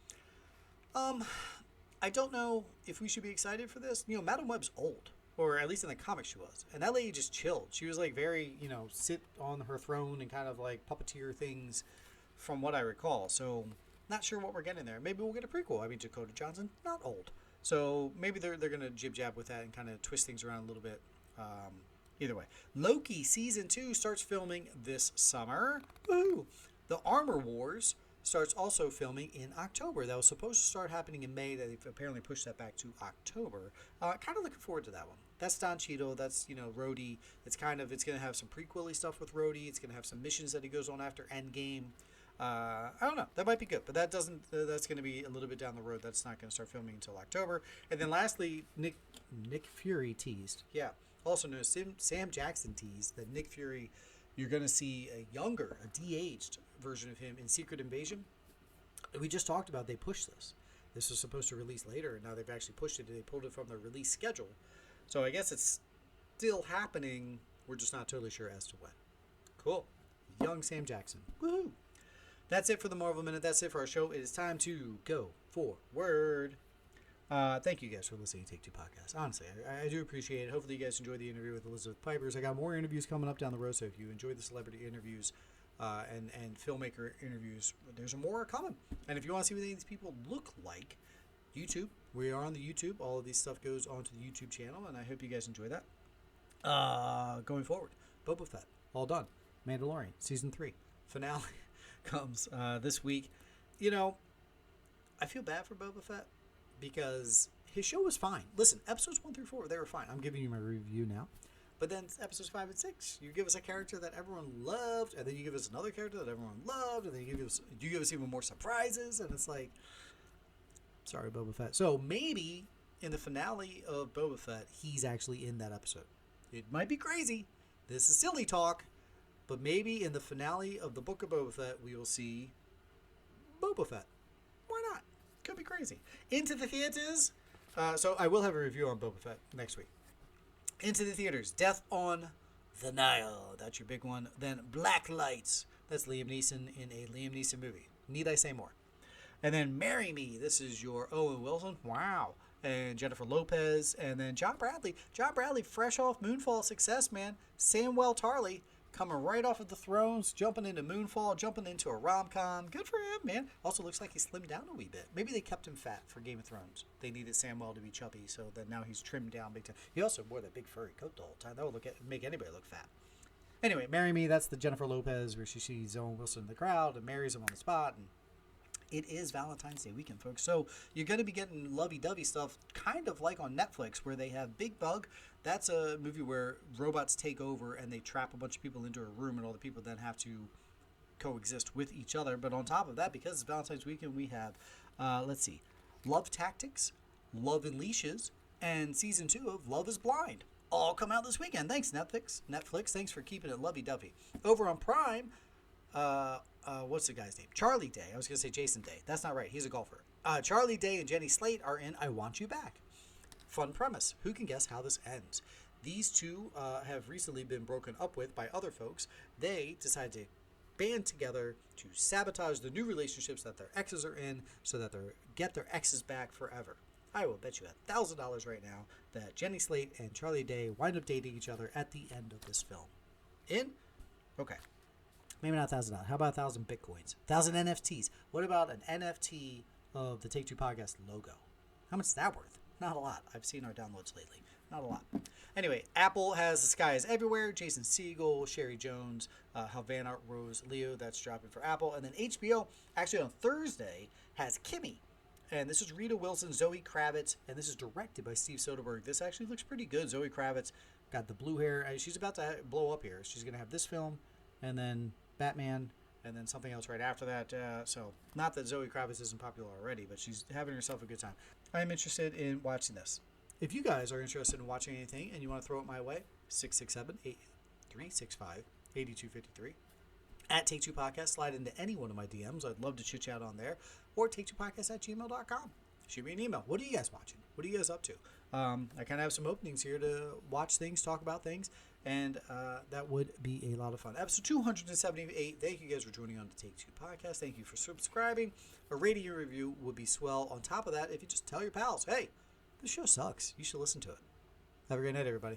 I don't know if we should be excited for this. Madam Web's old, or at least in the comics she was. And that lady just chilled. She was like very, sit on her throne and kind of like puppeteer things from what I recall. So not sure what we're getting there. Maybe we'll get a prequel. I mean, Dakota Johnson, not old. So maybe they're going to jib-jab with that and kind of twist things around a little bit. Either way, Loki Season 2 starts filming this summer. Woohoo! The Armor Wars starts also filming in October. That was supposed to start happening in May. They've apparently pushed that back to October. Kind of looking forward to that one. That's Don Cheadle. That's, Rhodey. It's going to have some prequel-y stuff with Rhodey. It's going to have some missions that he goes on after Endgame. I don't know. That might be good, but that's going to be a little bit down the road. That's not going to start filming until October. And then lastly, Nick Fury teased. Yeah. Also known as Sam Jackson teased that Nick Fury, you're going to see a younger, a de-aged version of him in Secret Invasion. We just talked about they pushed this. This was supposed to release later, and now they've actually pushed it. They pulled it from the release schedule. So I guess it's still happening. We're just not totally sure as to when. Cool. Young Sam Jackson. Woohoo! That's it for the Marvel Minute. That's it for our show. It is time to go forward. Thank you guys for listening to Take Two Podcast. Honestly, I do appreciate it. Hopefully you guys enjoyed the interview with Elizabeth Pipers. I got more interviews coming up down the road, so if you enjoy the celebrity interviews and filmmaker interviews, there's more coming. And if you want to see what any of these people look like, YouTube. We are on the YouTube. All of these stuff goes onto the YouTube channel, and I hope you guys enjoy that. Going forward, Boba Fett, all done. Mandalorian, Season 3, finale comes this week. I feel bad for Boba Fett, because his show was fine. Listen, episodes 1 through 4, they were fine. I'm giving you my review now. But then episodes 5 and 6, you give us a character that everyone loved, and then you give us another character that everyone loved, and then you give us even more surprises, and it's like, sorry, Boba Fett. So maybe in the finale of Boba Fett, he's actually in that episode. It might be crazy. This is silly talk. But maybe in the finale of the Book of Boba Fett, we will see Boba Fett. Why not? Could be crazy. Into the theaters. So I will have a review on Boba Fett next week. Into the theaters. Death on the Nile. That's your big one. Then Black Lights. That's Liam Neeson in a Liam Neeson movie. Need I say more? And then Marry Me. This is your Owen Wilson. Wow. And Jennifer Lopez. And then John Bradley. John Bradley, fresh off Moonfall success, man. Samwell Tarly. Coming right off of the Thrones, jumping into Moonfall, jumping into a rom-com. Good for him, man. Also looks like he slimmed down a wee bit. Maybe they kept him fat for Game of Thrones. They needed Samwell to be chubby, so that now he's trimmed down big time. He also wore that big furry coat the whole time. That would make anybody look fat. Anyway, Marry Me, that's the Jennifer Lopez where she sees Owen Wilson in the crowd and marries him on the spot. And it is Valentine's Day weekend, folks. So you're going to be getting lovey-dovey stuff kind of like on Netflix where they have Big Bug. That's a movie where robots take over and they trap a bunch of people into a room, and all the people then have to coexist with each other. But on top of that, because it's Valentine's weekend, we have, Love Tactics, Love and Leashes, and Season 2 of Love is Blind. All come out this weekend. Thanks, Netflix. Thanks for keeping it lovey-dovey. Over on Prime, what's the guy's name? Charlie Day. I was going to say Jason Day. That's not right. He's a golfer. Charlie Day and Jenny Slate are in I Want You Back. Fun premise. Who can guess how this ends? These two have recently been broken up with by other folks. They decided to band together to sabotage the new relationships that their exes are in so that they get their exes back forever. I will bet you $1,000 right now that Jenny Slate and Charlie Day wind up dating each other at the end of this film. In? Okay. Maybe not $1,000. How about 1,000 Bitcoins? 1,000 NFTs. What about an NFT of the Take Two Podcast logo? How much is that worth? Not a lot. I've seen our downloads lately. Not a lot. Anyway, Apple has The Sky is Everywhere, Jason Segel, Sherry Jones, Havana Rose Leo. That's dropping for Apple. And then HBO, actually on Thursday, has Kimmy. And this is Rita Wilson, Zoe Kravitz, and this is directed by Steve Soderbergh. This actually looks pretty good. Zoe Kravitz got the blue hair. She's about to blow up here. She's going to have this film, and then Batman, and then something else right after that. So not that Zoe Kravitz isn't popular already, but she's having herself a good time. I'm interested in watching this. If you guys are interested in watching anything and you want to throw it my way, 667-8365-8253. At Take Two Podcast, slide into any one of my DMs. I'd love to chit chat on there. Or take2podcast@gmail.com. Shoot me an email. What are you guys watching? What are you guys up to? I kind of have some openings here to watch things, talk about things, and that would be a lot of fun. Episode 278. Thank you guys for joining on the Take Two Podcast. Thank you for subscribing. A rating and review would be swell. On top of that, if you just tell your pals, hey, this show sucks. You should listen to it. Have a great night, everybody.